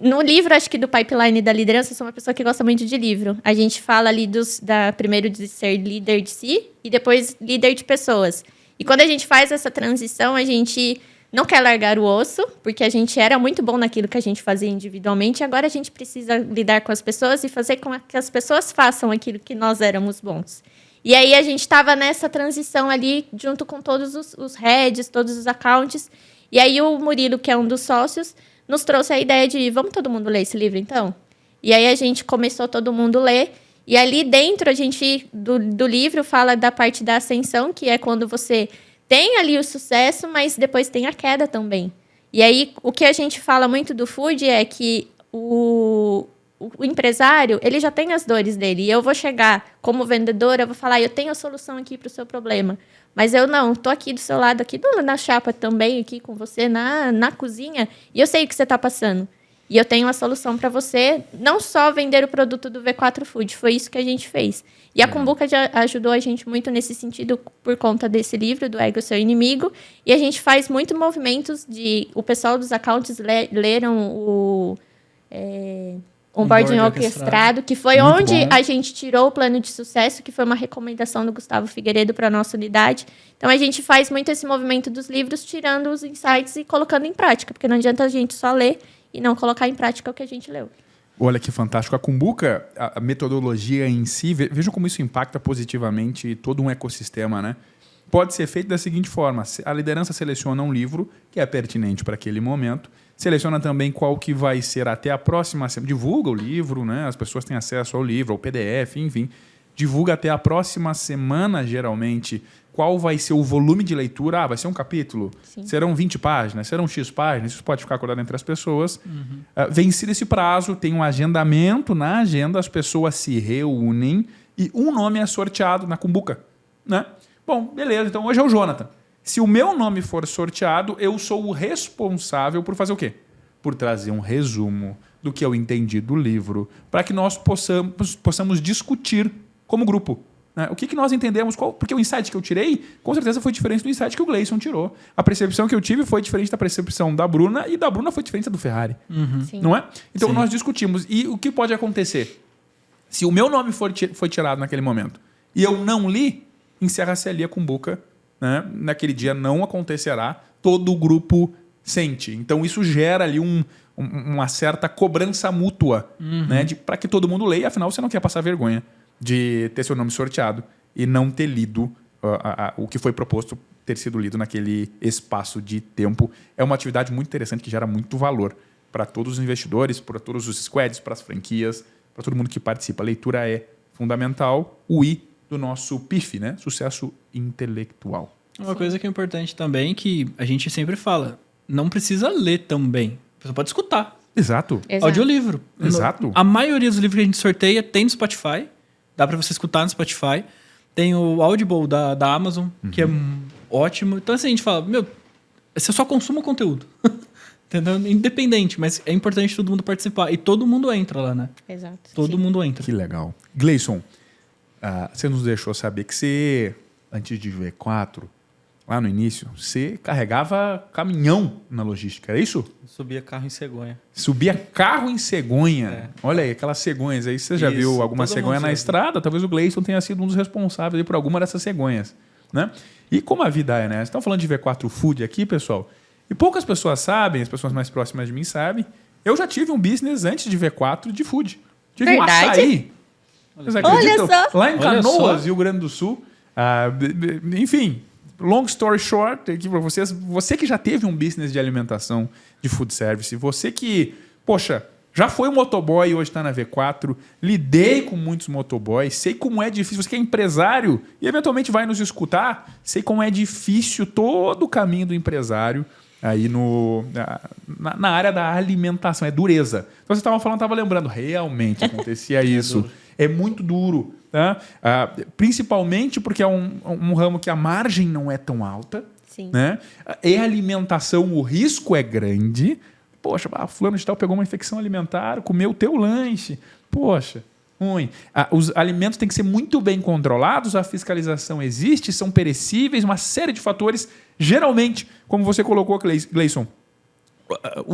no livro, acho que do pipeline da liderança, eu sou uma pessoa que gosta muito de livro. A gente fala ali primeiro de ser líder de si e depois líder de pessoas. E quando a gente faz essa transição, a gente não quer largar o osso, porque a gente era muito bom naquilo que a gente fazia individualmente, e agora a gente precisa lidar com as pessoas e fazer com que as pessoas façam aquilo que nós éramos bons. E aí a gente estava nessa transição ali, junto com todos os heads, todos os accounts. E aí o Murilo, que é um dos sócios, nos trouxe a ideia de, vamos todo mundo ler esse livro, então? E aí a gente começou todo mundo a ler. E ali dentro, a gente, do livro, fala da parte da ascensão, que é quando você tem ali o sucesso, mas depois tem a queda também. E aí, o que a gente fala muito do food é que o empresário, ele já tem as dores dele. E eu vou chegar como vendedora, eu vou falar, eu tenho a solução aqui para o seu problema. Mas eu não, estou aqui do seu lado, aqui na chapa também, aqui com você, na cozinha, e eu sei o que você está passando. E eu tenho a solução para você, não só vender o produto do V4 Food, foi isso que a gente fez. E a Cumbuca ajudou a gente muito nesse sentido por conta desse livro, do Ego, Seu Inimigo, e a gente faz muito movimentos o pessoal dos accounts leram Onboarding orquestrado, que foi Muito onde bom. a gente tirou o plano de sucesso, que foi uma recomendação do Gustavo Figueiredo para nossa unidade. Então, a gente faz muito esse movimento dos livros, tirando os insights e colocando em prática, porque não adianta a gente só ler e não colocar em prática o que a gente leu. Olha que fantástico. A Cumbuca, a metodologia em si, vejam como isso impacta positivamente todo um ecossistema, né? Pode ser feito da seguinte forma: a liderança seleciona um livro que é pertinente para aquele momento, seleciona também qual que vai ser até a próxima semana, divulga o livro, né? As pessoas têm acesso ao livro, ao PDF, enfim, divulga até a próxima semana, geralmente, qual vai ser o volume de leitura. Vai ser um capítulo? Sim. Serão 20 páginas? Serão X páginas? Isso pode ficar acordado entre as pessoas. Vencido esse prazo, tem um agendamento na agenda, as pessoas se reúnem e um nome é sorteado na Cumbuca, né? Bom, beleza, então hoje é o Jonathan. Se o meu nome for sorteado, eu sou o responsável por fazer o quê? Por trazer um resumo do que eu entendi do livro, para que nós possamos discutir como grupo. Né? O que nós entendemos, porque o insight que eu tirei, com certeza foi diferente do insight que o Gleison tirou. A percepção que eu tive foi diferente da percepção da Bruna, e da Bruna foi diferente da do Ferrari. Sim. Não é? Então Sim. nós discutimos. E o que pode acontecer? Se o meu nome foi tirado naquele momento e eu não li, encerra-se ali a Cumbuca. Né? Naquele dia não acontecerá, todo o grupo sente. Então isso gera ali uma certa cobrança mútua, né? Para que todo mundo leia, afinal você não quer passar vergonha de ter seu nome sorteado e não ter lido o que foi proposto ter sido lido naquele espaço de tempo. É uma atividade muito interessante que gera muito valor para todos os investidores, para todos os squads, para as franquias, para todo mundo que participa. A leitura é fundamental. O I do nosso PIF, né? Sucesso intelectual. Uma coisa que é importante também, que a gente sempre fala, não precisa ler também. Você pode escutar. Exato. Exato. Audiolivro. Exato. A maioria dos livros que a gente sorteia tem no Spotify. Dá pra você escutar no Spotify. Tem o Audible da Amazon, que é ótimo. Então, assim, a gente fala, você só consuma o conteúdo. Entendeu? Independente, mas é importante todo mundo participar. E todo mundo entra lá, né? Exato. Todo Sim. mundo entra. Que legal. Gleison, você nos deixou saber que você, antes de V4, lá no início, você carregava caminhão na logística, é isso? Subia carro em cegonha. Subia carro em cegonha. É. Olha aí, aquelas cegonhas aí. Você já Isso, viu alguma todo cegonha mundo na já viu. estrada? Talvez o Gleison tenha sido um dos responsáveis aí por alguma dessas cegonhas. Né? E como a vida é, né? Vocês estão falando de V4 Food aqui, pessoal, e poucas pessoas sabem, as pessoas mais próximas de mim sabem, eu já tive um business antes de V4 de food. Tive um Verdade? açaí. Vocês Olha acreditam? só. Lá em Olha Canoas, só. Rio Grande do Sul. Enfim, long story short, aqui para vocês, você que já teve um business de alimentação, de food service, você que, poxa, já foi um motoboy e hoje está na V4, lidei com muitos motoboys, sei como é difícil, você que é empresário e eventualmente vai nos escutar, sei como é difícil todo o caminho do empresário aí na área da alimentação, é dureza. Então você estava falando, estava lembrando, realmente acontecia isso. É muito duro, tá? Principalmente porque é um ramo que a margem não é tão alta. Sim. Né? É alimentação, o risco é grande. Poxa, fulano de tal pegou uma infecção alimentar, comeu o teu lanche. Poxa, ruim. Os alimentos têm que ser muito bem controlados, a fiscalização existe, são perecíveis, uma série de fatores. Geralmente, como você colocou, Gleison,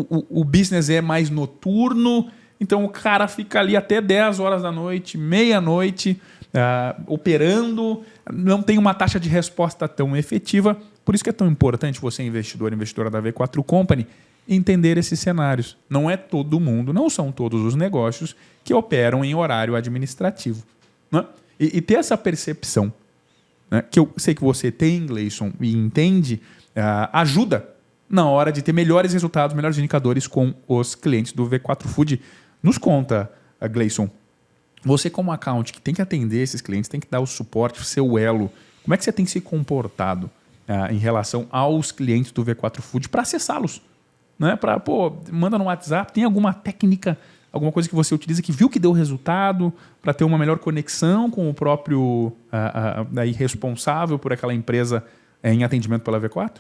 o business é mais noturno, então o cara fica ali até 10 horas da noite, meia-noite, operando, não tem uma taxa de resposta tão efetiva. Por isso que é tão importante você, investidora da V4 Company, entender esses cenários. Não é todo mundo, não são todos os negócios que operam em horário administrativo. Né? E ter essa percepção, né, que eu sei que você tem, Gleison, e entende, ajuda na hora de ter melhores resultados, melhores indicadores com os clientes do V4 Food. Nos conta, Gleison, você como account que tem que atender esses clientes, tem que dar o suporte, ser o elo, como é que você tem se comportado em relação aos clientes do V4 Food para acessá-los? Né? Manda no WhatsApp, tem alguma técnica, alguma coisa que você utiliza que viu que deu resultado para ter uma melhor conexão com o próprio daí responsável por aquela empresa em atendimento pela V4?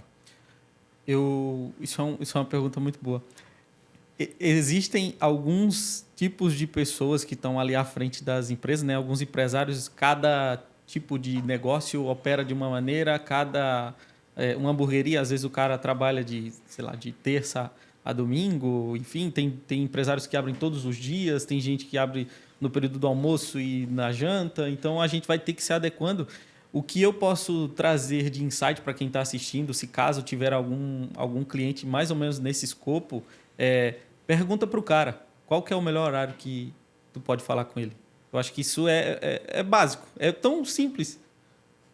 Isso é uma pergunta muito boa. Existem alguns tipos de pessoas que estão ali à frente das empresas, né? Alguns empresários, cada tipo de negócio opera de uma maneira, uma hamburgueria, às vezes o cara trabalha de terça a domingo, enfim, tem empresários que abrem todos os dias, tem gente que abre no período do almoço e na janta, então a gente vai ter que se adequando. O que eu posso trazer de insight para quem está assistindo, se caso tiver algum cliente mais ou menos nesse escopo, pergunta para o cara, qual que é o melhor horário que tu pode falar com ele? Eu acho que isso é básico, é tão simples,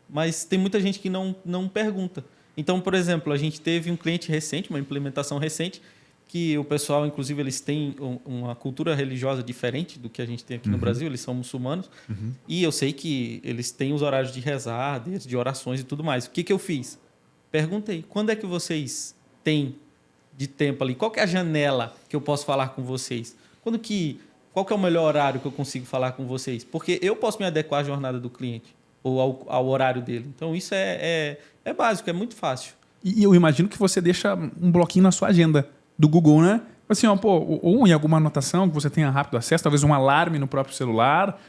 mas tem muita gente que não pergunta. Então, por exemplo, a gente teve um cliente recente, uma implementação recente, que o pessoal, inclusive, eles têm uma cultura religiosa diferente do que a gente tem aqui no Brasil, eles são muçulmanos, e eu sei que eles têm os horários de rezar, de orações e tudo mais. O que eu fiz? Perguntei, quando é que vocês têm de tempo ali? Qual que é a janela que eu posso falar com vocês? Qual que é o melhor horário que eu consigo falar com vocês? Porque eu posso me adequar à jornada do cliente ou ao horário dele. Então, isso é básico, é muito fácil. E eu imagino que você deixa um bloquinho na sua agenda do Google, né? Assim, ou em alguma anotação que você tenha rápido acesso, talvez um alarme no próprio celular.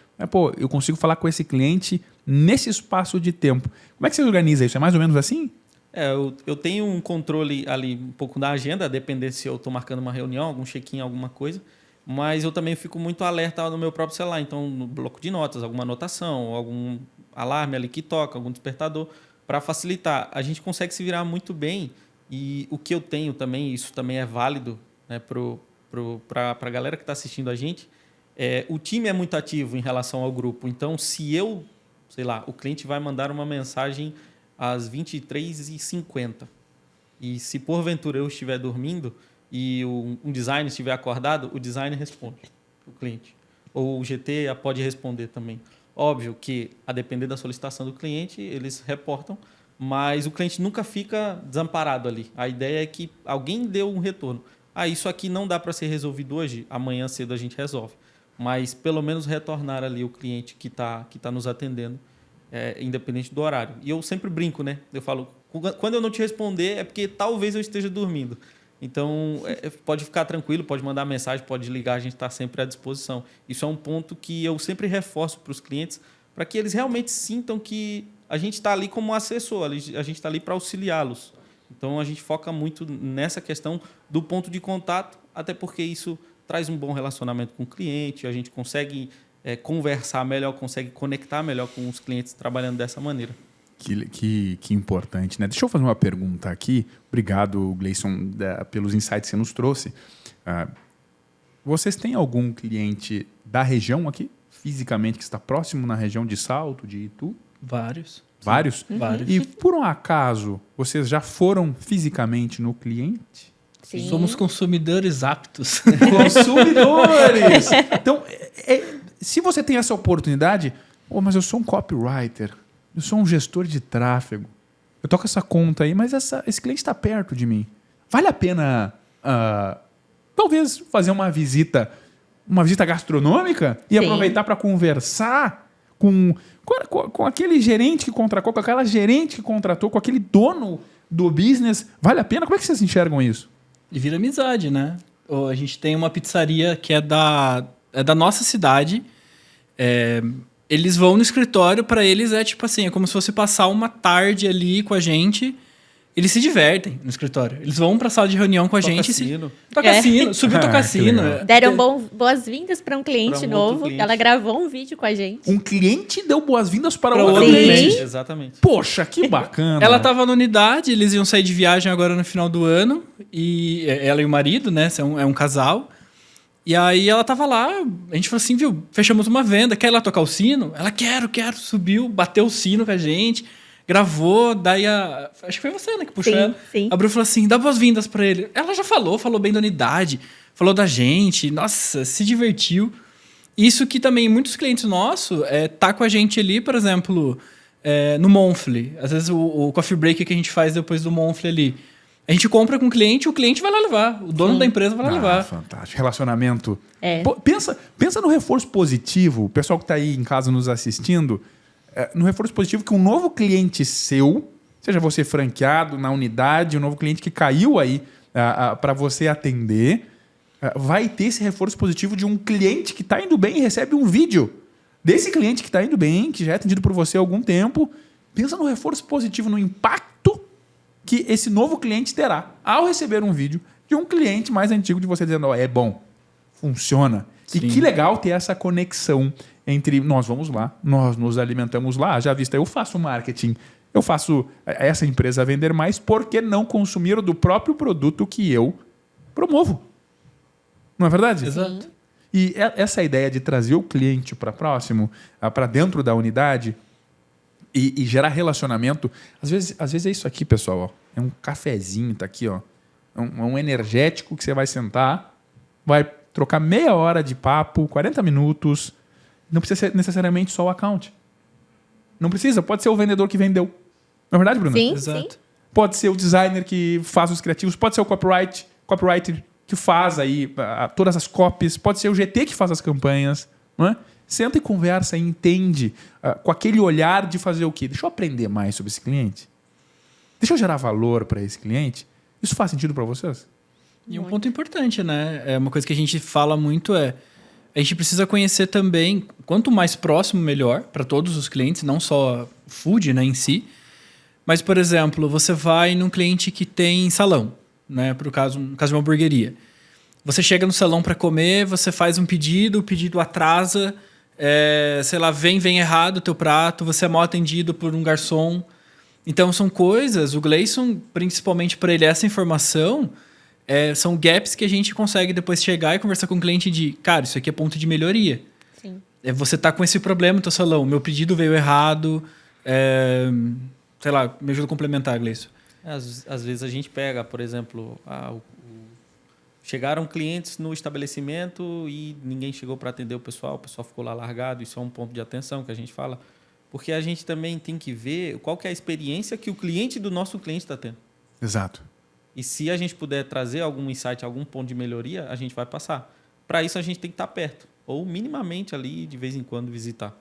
Eu consigo falar com esse cliente nesse espaço de tempo. Como é que você organiza isso? É mais ou menos assim? Eu tenho um controle ali um pouco da agenda, dependendo se eu estou marcando uma reunião, algum check-in, alguma coisa. Mas eu também fico muito alerta no meu próprio celular. Então, no bloco de notas, alguma anotação, algum alarme ali que toca, algum despertador, para facilitar. A gente consegue se virar muito bem. E o que eu tenho também, isso também é válido, né, para a galera que está assistindo a gente, o time é muito ativo em relação ao grupo. Então, se o cliente vai mandar uma mensagem às 23h50 e se porventura eu estiver dormindo e um designer estiver acordado, o designer responde o cliente. Ou o GT pode responder também. Óbvio que, a depender da solicitação do cliente, eles reportam, mas o cliente nunca fica desamparado ali. A ideia é que alguém dê um retorno. Isso aqui não dá para ser resolvido hoje, amanhã cedo a gente resolve. Mas pelo menos retornar ali o cliente que tá nos atendendo, independente do horário. E eu sempre brinco, né? Eu falo, quando eu não te responder é porque talvez eu esteja dormindo. Então, pode ficar tranquilo, pode mandar mensagem, pode ligar, a gente está sempre à disposição. Isso é um ponto que eu sempre reforço para os clientes, para que eles realmente sintam que a gente está ali como assessor, a gente está ali para auxiliá-los. Então, a gente foca muito nessa questão do ponto de contato, até porque isso traz um bom relacionamento com o cliente, a gente consegue conversar melhor, consegue conectar melhor com os clientes trabalhando dessa maneira. Que importante, né? Deixa eu fazer uma pergunta aqui. Obrigado, Gleison, pelos insights que você nos trouxe. Vocês têm algum cliente da região aqui, fisicamente, que está próximo na região de Salto, de Itu? Vários. Vários? Vários. E, por um acaso, vocês já foram fisicamente no cliente? Sim. Somos consumidores aptos. Consumidores! Então, se você tem essa oportunidade, mas eu sou um copywriter, eu sou um gestor de tráfego, eu toco essa conta aí, mas esse cliente está perto de mim. Vale a pena, talvez, fazer uma visita gastronômica e Sim. aproveitar para conversar com aquele gerente que contratou, com aquela gerente que contratou, com aquele dono do business? Vale a pena? Como é que vocês enxergam isso? E vira amizade, né? A gente tem uma pizzaria que é da nossa cidade. Eles vão no escritório, para eles é tipo assim, é como se fosse passar uma tarde ali com a gente. Eles se divertem no escritório. Eles vão para a sala de reunião com a gente. Toca sino. Subiu tocar sino. Deram boas-vindas para um cliente Pra um novo. outro cliente. Ela gravou um vídeo com a gente. Um cliente deu boas-vindas para Pra outro outro cliente. cliente. Exatamente. Poxa, que bacana. Ela estava na unidade, eles iam sair de viagem agora no final do ano. E ela e o marido, né? É um casal. E aí ela tava lá, a gente falou assim, viu, fechamos uma venda, quer ir lá tocar o sino? Ela, quero, subiu, bateu o sino com a gente, gravou, daí acho que foi você, né, que puxou ela. Sim. Abriu e falou assim, dá boas-vindas pra ele. Ela já falou bem da unidade, falou da gente, nossa, se divertiu. Isso que também muitos clientes nossos tá com a gente ali, por exemplo, no Monthly. Às vezes o coffee break que a gente faz depois do Monthly ali. A gente compra com o cliente vai lá levar. O dono da empresa vai lá levar. Fantástico. Relacionamento. É. Pô, pensa no reforço positivo, o pessoal que está aí em casa nos assistindo, no reforço positivo que um novo cliente seu, seja você franqueado na unidade, um novo cliente que caiu aí para você atender, vai ter esse reforço positivo de um cliente que está indo bem e recebe um vídeo desse cliente que está indo bem, que já é atendido por você há algum tempo. Pensa no reforço positivo, no impacto que esse novo cliente terá ao receber um vídeo de um cliente mais antigo de você dizendo, é bom, funciona. Sim. E que legal ter essa conexão entre nós vamos lá, nós nos alimentamos lá, já visto, eu faço marketing, eu faço essa empresa vender mais, por que não consumir do próprio produto que eu promovo? Não é verdade? Exato. E essa ideia de trazer o cliente para próximo, para dentro da unidade e gerar relacionamento, às vezes é isso aqui, pessoal. Ó. É um cafezinho, tá aqui, ó. É um energético que você vai sentar, vai trocar meia hora de papo, 40 minutos. Não precisa ser necessariamente só o account. Não precisa, pode ser o vendedor que vendeu. Não é verdade, Bruna? Sim, Exato. sim. Pode ser o designer que faz os criativos, pode ser o copywriter que faz aí todas as copies, pode ser o GT que faz as campanhas, não é? Senta e conversa e entende com aquele olhar de fazer o quê? Deixa eu aprender mais sobre esse cliente. Deixa eu gerar valor para esse cliente. Isso faz sentido para vocês? E um ponto importante, né? É uma coisa que a gente fala muito a gente precisa conhecer também, quanto mais próximo, melhor, para todos os clientes, não só food, né, em si. Mas, por exemplo, você vai num cliente que tem salão, né, no caso de uma hamburgueria. Você chega no salão para comer, você faz um pedido, o pedido atrasa, sei lá, vem errado o teu prato, você é mal atendido por um garçom. Então, são coisas, o Gleison, principalmente para ele, essa informação... são gaps que a gente consegue depois chegar e conversar com o cliente de, cara, isso aqui é ponto de melhoria. Sim. Você tá com esse problema no teu salão, meu pedido veio errado, sei lá, me ajuda a complementar, Gleison. Às vezes a gente pega, por exemplo, chegaram clientes no estabelecimento e ninguém chegou para atender o pessoal ficou lá largado, isso é um ponto de atenção que a gente fala, porque a gente também tem que ver qual que é a experiência que o cliente do nosso cliente está tendo. Exato. E se a gente puder trazer algum insight, algum ponto de melhoria, a gente vai passar. Para isso, a gente tem que estar perto. Ou minimamente ali, de vez em quando, visitar.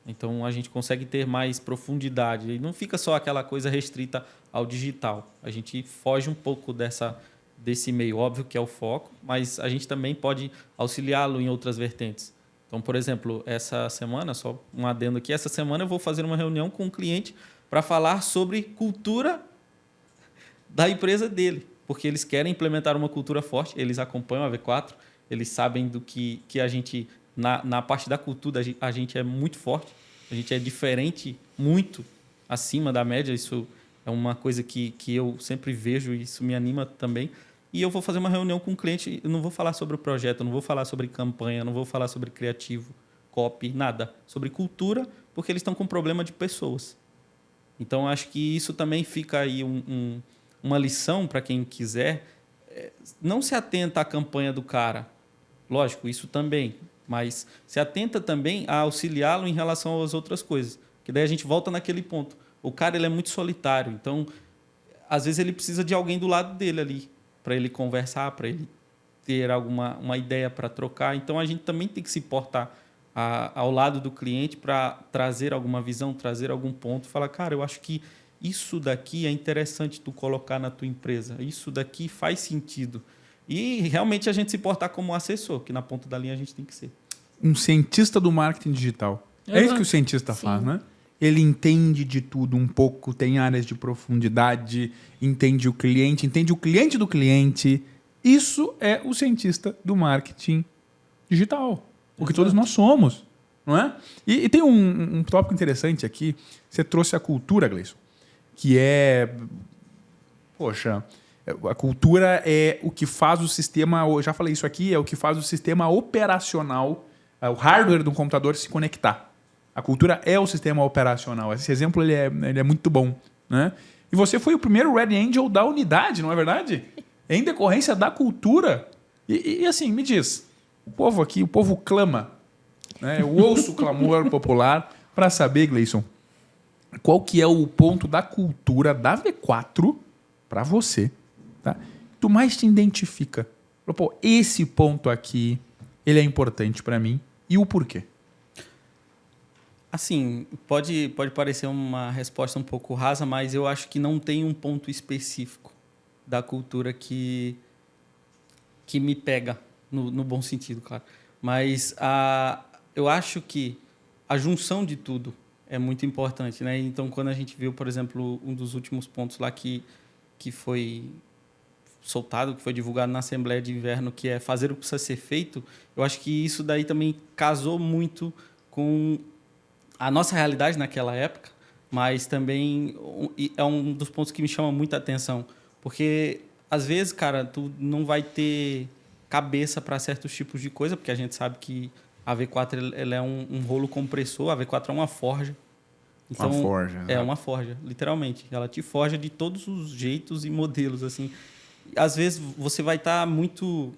Então, a gente consegue ter mais profundidade. E não fica só aquela coisa restrita ao digital. A gente foge um pouco desse meio. Óbvio que é o foco, mas a gente também pode auxiliá-lo em outras vertentes. Então, por exemplo, essa semana, só um adendo aqui, essa semana eu vou fazer uma reunião com um cliente para falar sobre cultura da empresa dele, porque eles querem implementar uma cultura forte, eles acompanham a V4, eles sabem do que a gente, na parte da cultura, a gente é muito forte, a gente é diferente, muito acima da média, isso é uma coisa que eu sempre vejo e isso me anima também. E eu vou fazer uma reunião com o cliente, eu não vou falar sobre o projeto, eu não vou falar sobre campanha, eu não vou falar sobre criativo, copy, nada, sobre cultura, porque eles estão com problema de pessoas. Então, acho que isso também fica aí uma lição para quem quiser, não se atenta à campanha do cara, lógico, isso também, mas se atenta também a auxiliá-lo em relação às outras coisas, que daí a gente volta naquele ponto. O cara ele é muito solitário, então às vezes ele precisa de alguém do lado dele ali, para ele conversar, para ele ter uma ideia para trocar. Então a gente também tem que se portar ao lado do cliente para trazer alguma visão, trazer algum ponto, falar, cara, eu acho que isso daqui é interessante tu colocar na tua empresa. Isso daqui faz sentido. E realmente a gente se portar como assessor, que na ponta da linha a gente tem que ser. Um cientista do marketing digital. É isso que o cientista faz, né? Ele entende de tudo um pouco, tem áreas de profundidade, entende o cliente do cliente. Isso é o cientista do marketing digital. O que todos nós somos, não é? E tem um tópico interessante aqui. Você trouxe a cultura, Gleison. Que poxa, a cultura é o que faz o sistema, eu já falei isso aqui, é o que faz o sistema operacional, o hardware do computador se conectar. A cultura é o sistema operacional. Esse exemplo ele é muito bom, né? E você foi o primeiro Red Angel da unidade, não é verdade? Em decorrência da cultura. E assim, me diz, o povo aqui, o povo clama, né? Eu ouço o clamor popular para saber, Gleison, qual que é o ponto da cultura da V4 para você, tá? Tu mais te identifica. Pô, esse ponto aqui, ele é importante para mim. E o porquê? Assim, pode parecer uma resposta um pouco rasa, mas eu acho que não tem um ponto específico da cultura que me pega, no bom sentido, claro. Mas eu acho que a junção de tudo é muito importante, né? Então, quando a gente viu, por exemplo, um dos últimos pontos lá que foi soltado, que foi divulgado na Assembleia de Inverno, que é fazer o que precisa ser feito, eu acho que isso daí também casou muito com a nossa realidade naquela época, mas também é um dos pontos que me chama muita atenção, porque às vezes, cara, tu não vai ter cabeça para certos tipos de coisa, porque a gente sabe que a V4 ela é um rolo compressor, a V4 é uma forja. Então, uma forja. É uma forja, literalmente. Ela te forja de todos os jeitos e modelos, assim. Às vezes você vai estar muito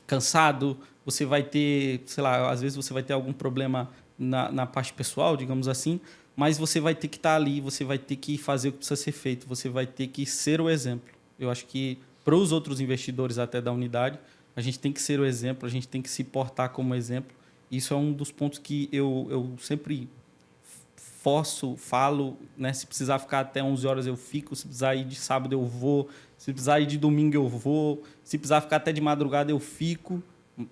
cansado, você vai ter, sei lá, às vezes você vai ter algum problema na parte pessoal, digamos assim, mas você vai ter que estar ali, você vai ter que fazer o que precisa ser feito, você vai ter que ser o exemplo. Eu acho que para os outros investidores até da unidade, a gente tem que ser o exemplo, a gente tem que se portar como exemplo. Isso é um dos pontos que eu sempre falo, né? Se precisar ficar até 11 horas eu fico, se precisar ir de sábado eu vou, se precisar ir de domingo eu vou, se precisar ficar até de madrugada eu fico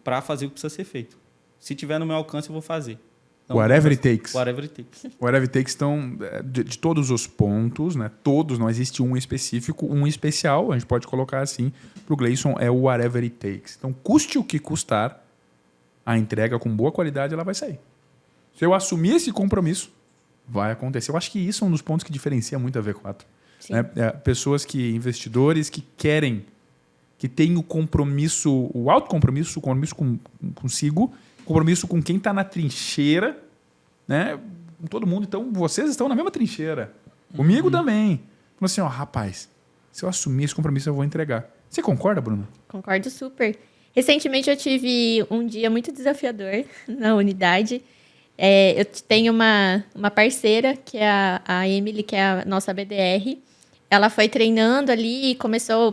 para fazer o que precisa ser feito. Se tiver no meu alcance eu vou fazer. Então, whatever it takes. Whatever it takes. Whatever it takes estão de todos os pontos, né? Todos, não existe um específico, um especial, a gente pode colocar assim, para o Gleison é o whatever it takes. Então, custe o que custar, a entrega com boa qualidade ela vai sair. Se eu assumir esse compromisso, vai acontecer. Eu acho que isso é um dos pontos que diferencia muito a V4. Né? Pessoas investidores que querem, que têm o compromisso, o autocompromisso, o compromisso consigo, compromisso com quem está na trincheira, né? Com todo mundo. Então, vocês estão na mesma trincheira. Comigo também. Então, assim, ó, rapaz, se eu assumir esse compromisso, eu vou entregar. Você concorda, Bruna? Concordo super. Recentemente eu tive um dia muito desafiador na unidade. Eu tenho uma parceira, que é a Emily, que é a nossa BDR. Ela foi treinando ali,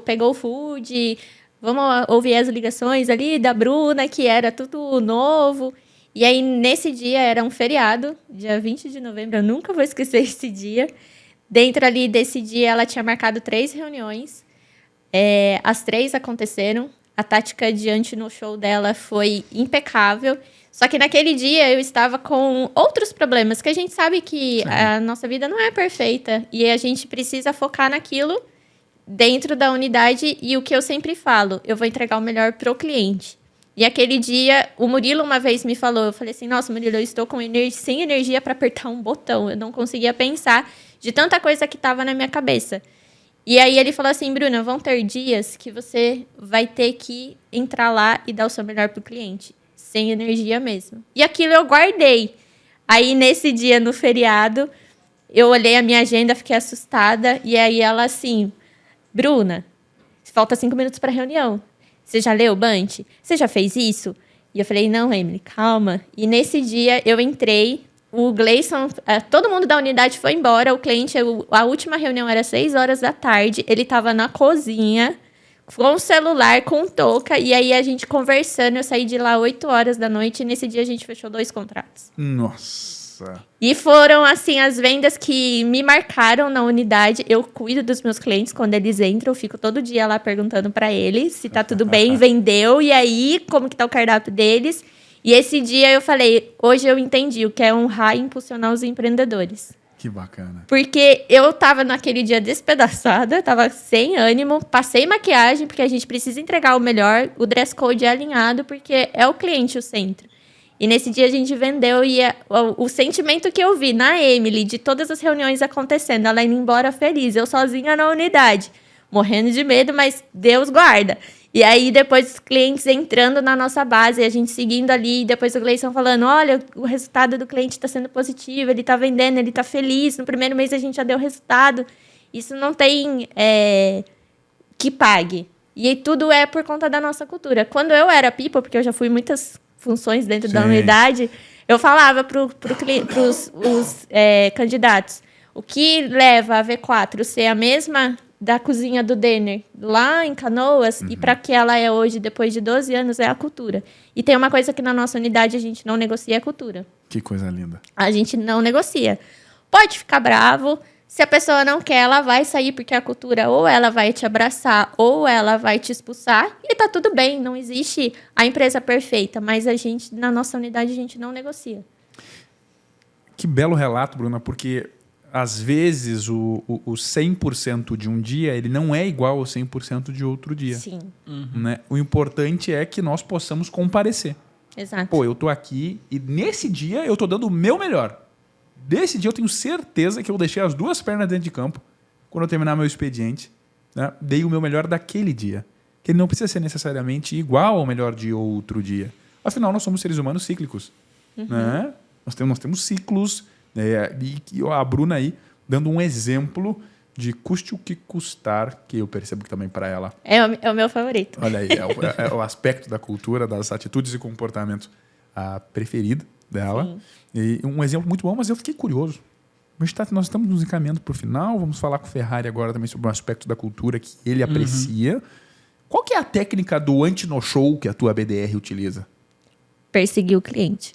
pegou o food, vamos ouvir as ligações ali da Bruna, que era tudo novo. E aí, nesse dia, era um feriado, dia 20 de novembro, eu nunca vou esquecer esse dia. Dentro ali desse dia, ela tinha marcado 3 reuniões. As 3 aconteceram. A tática diante no show dela foi impecável. Só que naquele dia eu estava com outros problemas, que a gente sabe que a nossa vida não é perfeita. E a gente precisa focar naquilo dentro da unidade. E o que eu sempre falo, eu vou entregar o melhor para o cliente. E aquele dia, o Murilo uma vez me falou, eu falei assim, nossa, Murilo, eu estou sem energia para apertar um botão. Eu não conseguia pensar de tanta coisa que estava na minha cabeça. E aí ele falou assim, Bruna, vão ter dias que você vai ter que entrar lá e dar o seu melhor para o cliente. Sem energia mesmo. E aquilo eu guardei. Aí, nesse dia, no feriado, eu olhei a minha agenda, fiquei assustada. E aí ela assim, Bruna, falta 5 minutos para a reunião. Você já leu o Bunch? Você já fez isso? E eu falei, não, Emily, calma. E nesse dia eu entrei, o Gleison, todo mundo da unidade foi embora, o cliente, a última reunião era 6 horas da tarde, ele estava na cozinha, com o celular, com touca, e aí a gente conversando, eu saí de lá 8 horas da noite, e nesse dia a gente fechou 2 contratos. Nossa! E foram, assim, as vendas que me marcaram na unidade. Eu cuido dos meus clientes quando eles entram, eu fico todo dia lá perguntando para eles se tá tudo bem, vendeu, e aí, como que tá o cardápio deles. E esse dia eu falei, hoje eu entendi o que é honrar e impulsionar os empreendedores. Que bacana. Porque eu tava naquele dia despedaçada, tava sem ânimo, passei maquiagem, porque a gente precisa entregar o melhor, o dress code é alinhado, porque é o cliente o centro. E nesse dia a gente vendeu e o sentimento que eu vi na Emily, de todas as reuniões acontecendo, ela indo embora feliz, eu sozinha na unidade, morrendo de medo, mas Deus guarda. E aí, depois, os clientes entrando na nossa base, a gente seguindo ali, e depois o Gleison falando, olha, o resultado do cliente está sendo positivo, ele está vendendo, ele está feliz, no primeiro mês a gente já deu resultado. Isso não tem que pague. E tudo é por conta da nossa cultura. Quando eu era people, porque eu já fui muitas funções dentro da unidade, eu falava para os candidatos, o que leva a V4 ser a mesma da cozinha do Denner, lá em Canoas, e para que ela é hoje, depois de 12 anos, é a cultura. E tem uma coisa que na nossa unidade a gente não negocia, é a cultura. Que coisa linda. A gente não negocia. Pode ficar bravo, se a pessoa não quer, ela vai sair, porque a cultura ou ela vai te abraçar, ou ela vai te expulsar, e tá tudo bem, não existe a empresa perfeita, mas a gente, na nossa unidade, a gente não negocia. Que belo relato, Bruna, porque às vezes, o 100% de um dia, ele não é igual ao 100% de outro dia. Sim, Né? O importante é que nós possamos comparecer. exato. Pô, eu tô aqui e nesse dia eu tô dando o meu melhor. Desse dia eu tenho certeza que eu deixei as duas pernas dentro de campo quando eu terminar meu expediente. Né? Dei o meu melhor daquele dia. Que ele não precisa ser necessariamente igual ao melhor de outro dia. Afinal, nós somos seres humanos cíclicos. Né? Nós temos ciclos. E a Bruna aí dando um exemplo de custe o que custar, que eu percebo que também para ela. É o meu favorito. Olha aí, é o aspecto da cultura, das atitudes e comportamentos preferido dela. Sim. E um exemplo muito bom, mas eu fiquei curioso. Nós estamos nos encaminhando para o final, vamos falar com o Ferrari agora também sobre um aspecto da cultura que ele aprecia. Qual que é a técnica do anti-no-show que a tua BDR utiliza? Perseguir o cliente.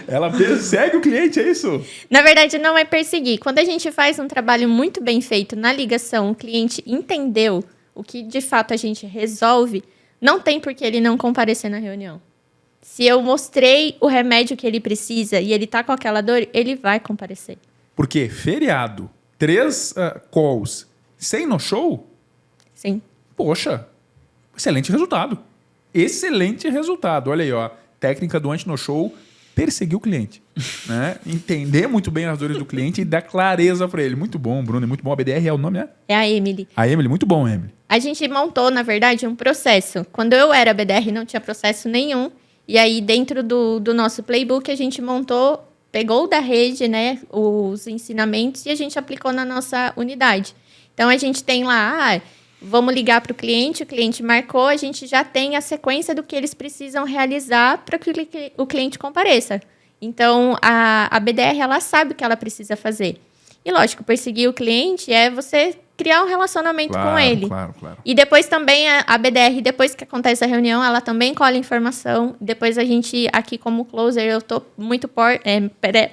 Ela persegue o cliente, é isso? Na verdade, não é perseguir. Quando a gente faz um trabalho muito bem feito na ligação, o cliente entendeu o que de fato a gente resolve, não tem por que ele não comparecer na reunião. Se eu mostrei o remédio que ele precisa e ele tá com aquela dor, ele vai comparecer. Porque feriado, 3 calls, sem no-show, Sim. poxa, excelente resultado. Excelente resultado. Olha aí, ó. Técnica do anti-no-show, perseguir o cliente. Né? Entender muito bem as dores do cliente e dar clareza para ele. Muito bom, Bruno. Muito bom. A BDR é o nome, né? É a Emily. A Emily, muito bom, Emily. A gente montou, na verdade, um processo. Quando eu era BDR, não tinha processo nenhum. E aí, dentro do nosso playbook, a gente montou, pegou da rede, né, os ensinamentos e a gente aplicou na nossa unidade. Então, a gente tem lá, vamos ligar para o cliente marcou, a gente já tem a sequência do que eles precisam realizar para que o cliente compareça. Então, a BDR, ela sabe o que ela precisa fazer. E, lógico, perseguir o cliente é você criar um relacionamento com ele. Claro. E depois também a BDR, depois que acontece a reunião, ela também colhe informação. Depois a gente, aqui como closer, eu estou muito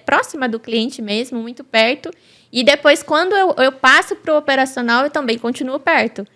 próxima do cliente mesmo, muito perto. E depois, quando eu passo para o operacional, eu também continuo perto.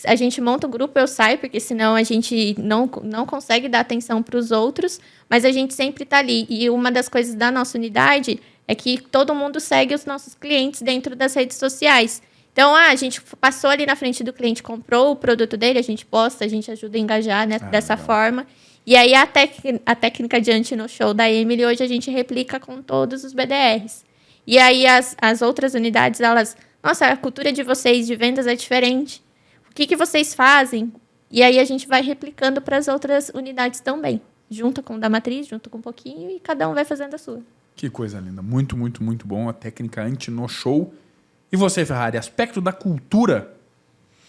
A gente monta o grupo, eu saio, porque senão a gente não consegue dar atenção para os outros, mas a gente sempre está ali. E uma das coisas da nossa unidade é que todo mundo segue os nossos clientes dentro das redes sociais. Então, a gente passou ali na frente do cliente, comprou o produto dele, a gente posta, a gente ajuda a engajar, né, dessa legal. forma. E aí, a técnica de anti-no-show da Emily, hoje a gente replica com todos os BDRs. E aí, as outras unidades, elas... Nossa, a cultura de vocês de vendas é diferente. O que vocês fazem? E aí, a gente vai replicando para as outras unidades também. Junto com o da matriz, junto com um pouquinho, e cada um vai fazendo a sua. Que coisa linda. Muito, muito, muito bom. A técnica anti-no-show. E você, Ferrari, aspecto da cultura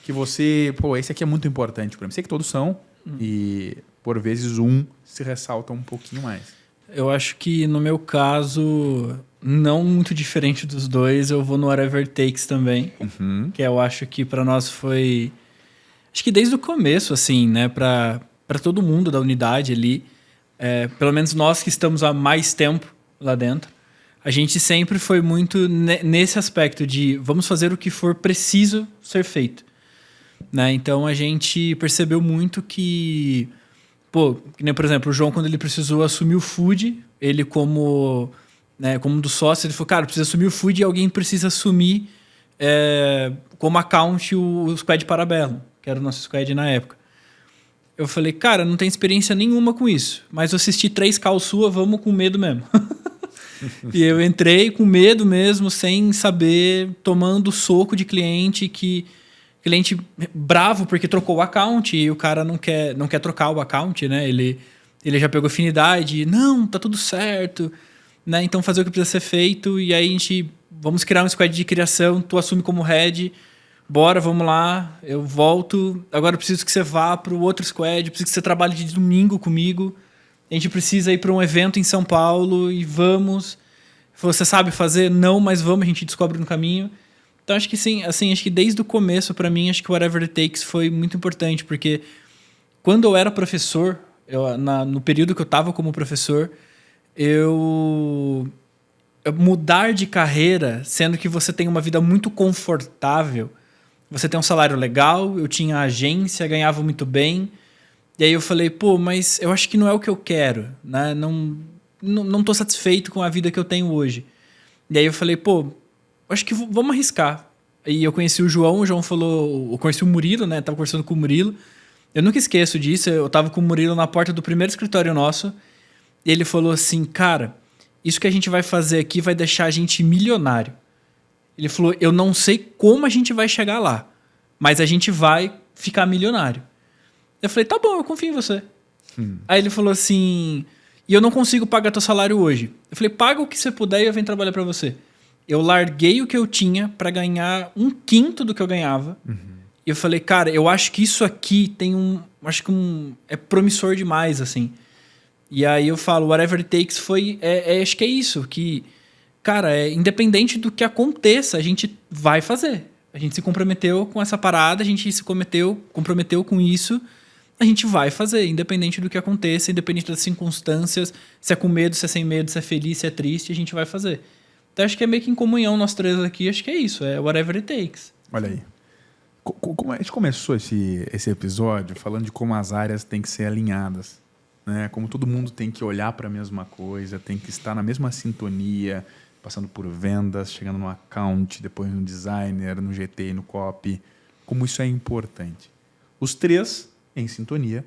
que você... Pô, esse aqui é muito importante para mim. Sei que todos são e, por vezes, um se ressalta um pouquinho mais. Eu acho que, no meu caso, não muito diferente dos dois, eu vou no Whatever Takes também. Que eu acho que para nós foi... Acho que desde o começo, assim, né? Para todo mundo da unidade ali, pelo menos nós que estamos há mais tempo lá dentro, a gente sempre foi muito nesse aspecto de vamos fazer o que for preciso ser feito. Né? Então, a gente percebeu muito que... Pô, por exemplo, o João, quando ele precisou assumir o food, ele como um dos sócios, ele falou, cara, precisa assumir o food e alguém precisa assumir como account o squad Parabellum, que era o nosso squad na época. Eu falei, cara, não tem experiência nenhuma com isso, mas eu assisti 3 calls sua, vamos com medo mesmo. E eu entrei com medo mesmo, sem saber, tomando soco de cliente cliente bravo porque trocou o account e o cara não quer trocar o account, né? Ele já pegou afinidade, não, tá tudo certo, né? Então fazer o que precisa ser feito e aí vamos criar um squad de criação, tu assume como head, bora, vamos lá, eu volto, agora eu preciso que você vá pro outro squad, preciso que você trabalhe de domingo comigo, a gente precisa ir para um evento em São Paulo e vamos. Você sabe fazer? Não, mas vamos, a gente descobre no caminho. Então, acho que sim, assim, acho que desde o começo, para mim, acho que o Whatever It Takes foi muito importante, porque quando eu era professor, no período que eu estava como professor, eu mudar de carreira, sendo que você tem uma vida muito confortável, você tem um salário legal, eu tinha agência, ganhava muito bem, e aí eu falei, pô, mas eu acho que não é o que eu quero, né? Não tô satisfeito com a vida que eu tenho hoje. E aí eu falei, pô, acho que vamos arriscar. E eu conheci o João falou... Eu conheci o Murilo, né? Tava conversando com o Murilo. Eu nunca esqueço disso. Eu tava com o Murilo na porta do primeiro escritório nosso. E ele falou assim, cara, isso que a gente vai fazer aqui vai deixar a gente milionário. Ele falou, eu não sei como a gente vai chegar lá, mas a gente vai ficar milionário. Eu falei, tá bom, eu confio em você. Aí ele falou assim, e eu não consigo pagar teu salário hoje. Eu falei, paga o que você puder e eu venho trabalhar para você. Eu larguei o que eu tinha para ganhar 1/5 do que eu ganhava. E eu falei, cara, eu acho que isso aqui tem é promissor demais, assim. E aí eu falo, whatever it takes acho que é isso, que, cara, independente do que aconteça, a gente vai fazer. A gente se comprometeu com essa parada, a gente se comprometeu com isso, a gente vai fazer, independente do que aconteça, independente das circunstâncias, se é com medo, se é sem medo, se é feliz, se é triste, a gente vai fazer. Então acho que é meio que em comunhão nós três aqui, acho que é isso, é whatever it takes. Olha aí. A gente começou esse episódio falando de como as áreas têm que ser alinhadas, né? Como todo mundo tem que olhar para a mesma coisa, tem que estar na mesma sintonia, passando por vendas, chegando no account, depois no designer, no GT, no copy. Como isso é importante. Os três, em sintonia,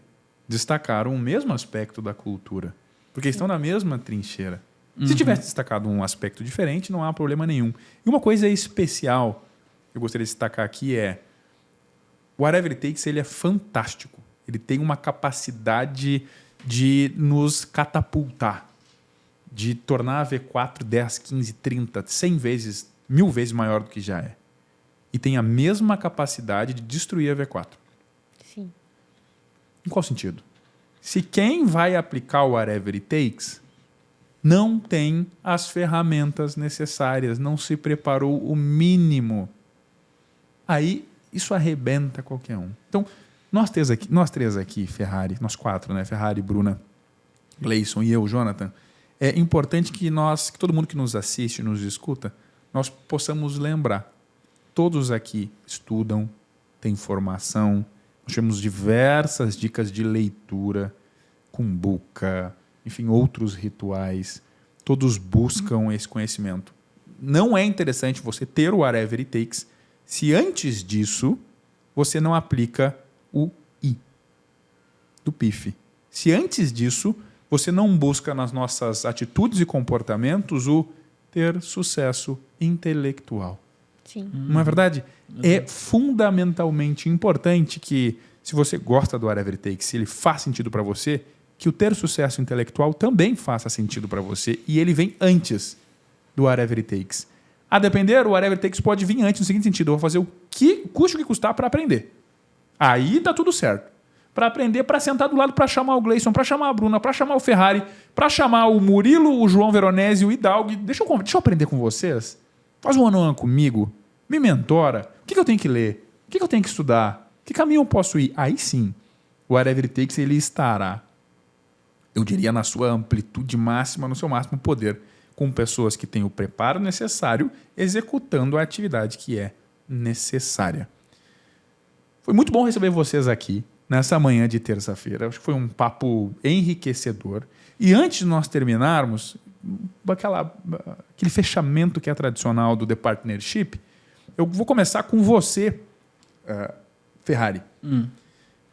destacaram o mesmo aspecto da cultura, porque estão na mesma trincheira. Se tivesse destacado um aspecto diferente, não há problema nenhum. E uma coisa especial que eu gostaria de destacar aqui é o Whatever It Takes, ele é fantástico. Ele tem uma capacidade de nos catapultar, de tornar a V4 10, 15, 30, 100 vezes, 1000 vezes maior do que já é. E tem a mesma capacidade de destruir a V4. Sim. Em qual sentido? Se quem vai aplicar o Whatever It Takes não tem as ferramentas necessárias, não se preparou o mínimo, aí isso arrebenta qualquer um. Então, nós três aqui, Ferrari, nós quatro, né? Ferrari, Bruna, Gleison e eu, Jonathan, é importante que todo mundo que nos assiste, nos escuta, nós possamos lembrar. Todos aqui estudam, têm formação, nós temos diversas dicas de leitura, cumbuca, enfim, outros rituais. Todos buscam esse conhecimento. Não é interessante você ter o Whatever It Takes se antes disso você não aplica o I do PIF. Se antes disso você não busca nas nossas atitudes e comportamentos o ter sucesso intelectual. Sim. Não é verdade? É fundamentalmente importante que, se você gosta do Whatever It Takes, se ele faz sentido para você, que o ter sucesso intelectual também faça sentido para você e ele vem antes do Whatever It Takes. A depender, o Whatever It Takes pode vir antes no seguinte sentido: eu vou fazer o que custe o que custar para aprender. Aí tá tudo certo. Para aprender, para sentar do lado, para chamar o Gleison, para chamar a Bruna, para chamar o Ferrari, para chamar o Murilo, o João Veronese e o Hidalgo. Deixa eu aprender com vocês. Faz um one-on-one comigo. Me mentora. O que eu tenho que ler? O que eu tenho que estudar? Que caminho eu posso ir? Aí sim, o Whatever It Takes ele estará, eu diria, na sua amplitude máxima, no seu máximo poder, com pessoas que têm o preparo necessário, executando a atividade que é necessária. Foi muito bom receber vocês aqui nessa manhã de terça-feira. Acho que foi um papo enriquecedor. E antes de nós terminarmos, aquele fechamento que é tradicional do The Partnership, eu vou começar com você, Ferrari.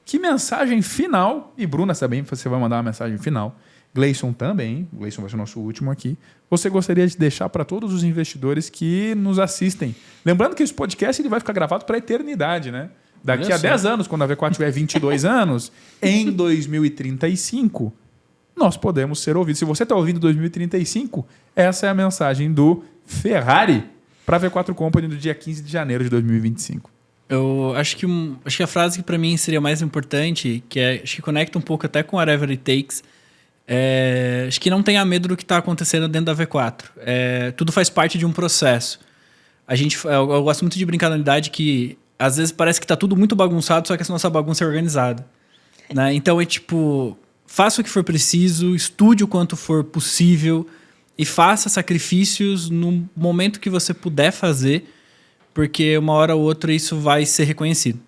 Que mensagem final, e Bruna também, você vai mandar uma mensagem final, Gleison também, Gleison vai ser o nosso último aqui, você gostaria de deixar para todos os investidores que nos assistem? Lembrando que esse podcast ele vai ficar gravado para a eternidade, né? Daqui a 10 anos, quando a V4 tiver 22 anos, em 2035, nós podemos ser ouvidos. Se você está ouvindo em 2035, essa é a mensagem do Ferrari para a V4 Company do dia 15 de janeiro de 2025. Eu acho que a frase que para mim seria mais importante, acho que conecta um pouco até com Whatever It Takes, acho que não tenha medo do que está acontecendo dentro da V4. Tudo faz parte de um processo. Eu gosto muito de brincar na unidade que às vezes parece que está tudo muito bagunçado, só que essa nossa bagunça é organizada. Né? Então faça o que for preciso, estude o quanto for possível e faça sacrifícios no momento que você puder fazer, porque uma hora ou outra isso vai ser reconhecido.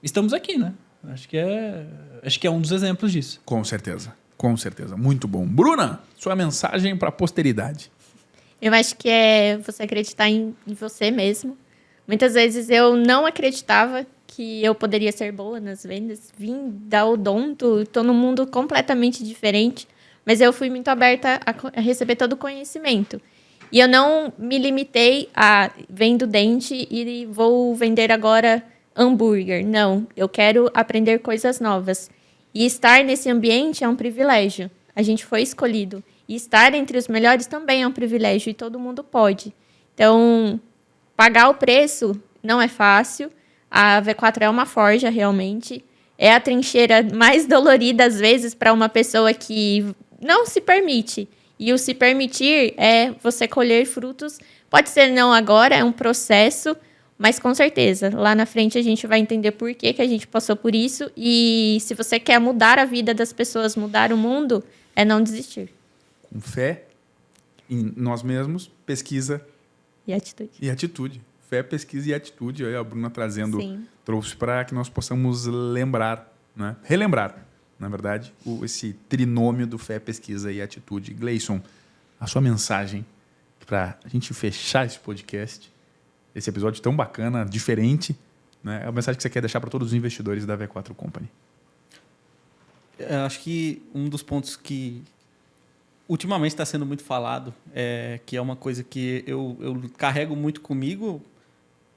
Estamos aqui, né? Acho que é um dos exemplos disso. Com certeza. Muito bom. Bruna, sua mensagem para a posteridade. Eu acho que é você acreditar em você mesmo. Muitas vezes eu não acreditava que eu poderia ser boa nas vendas. Vim da odonto, estou num mundo completamente diferente. Mas eu fui muito aberta a receber todo o conhecimento. E eu não me limitei a vendo dente e vou vender agora hambúrguer. Não, eu quero aprender coisas novas. E estar nesse ambiente é um privilégio. A gente foi escolhido. E estar entre os melhores também é um privilégio. E todo mundo pode. Então, pagar o preço não é fácil. A V4 é uma forja, realmente. É a trincheira mais dolorida, às vezes, para uma pessoa que não se permite. E o se permitir é você colher frutos. Pode ser não agora, é um processo, mas com certeza, lá na frente a gente vai entender por que a gente passou por isso. E se você quer mudar a vida das pessoas, mudar o mundo, é não desistir. Com fé em nós mesmos, pesquisa E atitude. e atitude. Fé, pesquisa e atitude. Aí a Bruna trazendo, Sim. trouxe para que nós possamos lembrar, né? Relembrar, na verdade, esse trinômio do fé, pesquisa e atitude. Gleison, a sua mensagem para a gente fechar esse podcast, esse episódio tão bacana, diferente, né? É a mensagem que você quer deixar para todos os investidores da V4 Company. Eu acho que um dos pontos que ultimamente está sendo muito falado, que é uma coisa que eu carrego muito comigo,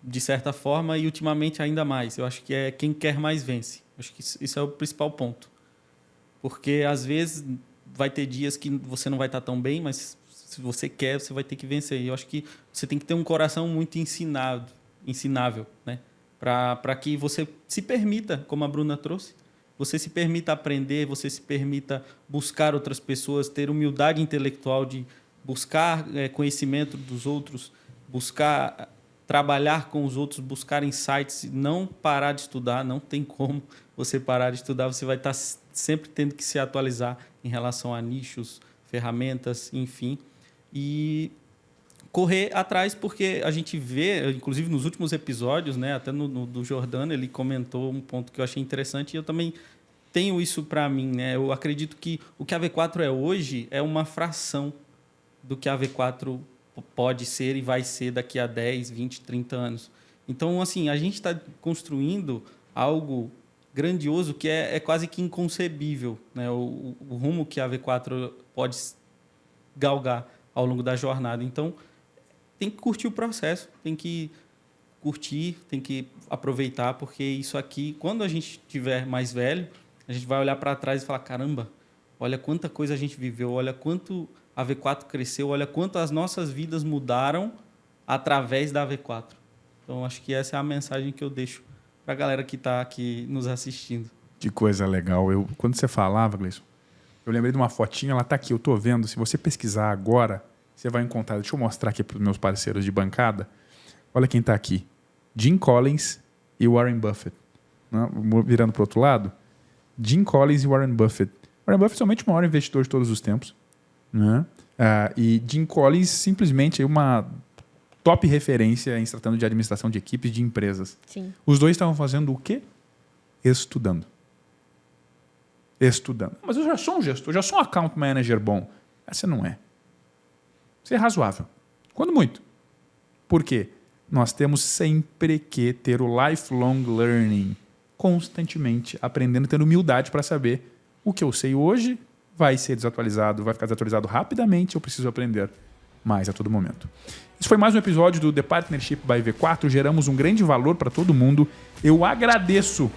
de certa forma, e ultimamente ainda mais. Eu acho que é quem quer mais vence. Eu acho que isso é o principal ponto. Porque, às vezes, vai ter dias que você não vai estar tão bem, mas se você quer, você vai ter que vencer. E eu acho que você tem que ter um coração muito ensinável, né? Para que você se permita, como a Bruna trouxe, você se permita aprender, você se permita buscar outras pessoas, ter humildade intelectual de buscar conhecimento dos outros, buscar trabalhar com os outros, buscar insights, não parar de estudar. Não tem como você parar de estudar, você vai estar sempre tendo que se atualizar em relação a nichos, ferramentas, enfim. E correr atrás, porque a gente vê, inclusive nos últimos episódios, né, até no do Jordano, ele comentou um ponto que eu achei interessante, e eu também tenho isso para mim, né? Eu acredito que o que a V4 é hoje é uma fração do que a V4 pode ser e vai ser daqui a 10, 20, 30 anos. Então, assim, a gente está construindo algo grandioso que é quase que inconcebível, né? O rumo que a V4 pode galgar ao longo da jornada. Então, tem que curtir o processo, tem que curtir, tem que aproveitar, porque isso aqui, quando a gente estiver mais velho, a gente vai olhar para trás e falar, caramba, olha quanta coisa a gente viveu, olha quanto a V4 cresceu, olha quanto as nossas vidas mudaram através da V4. Então, acho que essa é a mensagem que eu deixo para a galera que está aqui nos assistindo. Que coisa legal. Quando você falava, Gleison, eu lembrei de uma fotinha, ela está aqui, eu estou vendo. Se você pesquisar agora, você vai encontrar. Deixa eu mostrar aqui para os meus parceiros de bancada. Olha quem está aqui. Jim Collins e Warren Buffett. Né? Virando para o outro lado. Jim Collins e Warren Buffett. Warren Buffett é somente o maior investidor de todos os tempos. Né? E Jim Collins simplesmente é uma top referência em se tratando de administração de equipes de empresas. Sim. Os dois estavam fazendo o quê? Estudando. Mas eu já sou um gestor, já sou um account manager bom. Você não é. Você é razoável. Quando muito. Por quê? Nós temos sempre que ter o lifelong learning. Constantemente aprendendo, tendo humildade para saber o que eu sei hoje vai ser desatualizado, vai ficar desatualizado rapidamente, eu preciso aprender mais a todo momento. Esse foi mais um episódio do The Partnership by V4. Geramos um grande valor para todo mundo. Eu agradeço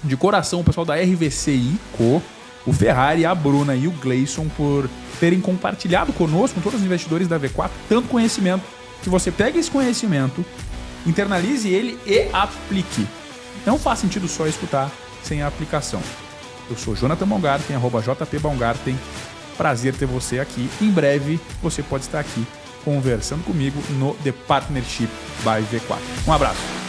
de coração o pessoal da RVCI Co, o Ferrari, a Bruna e o Gleison por terem compartilhado conosco, com todos os investidores da V4, tanto conhecimento, que você pegue esse conhecimento, internalize ele e aplique. Não faz sentido só escutar sem a aplicação. Eu sou Jonathan Baumgarten, @JPBaumgarten. Prazer ter você aqui. Em breve, você pode estar aqui conversando comigo no The Partnership by V4. Um abraço.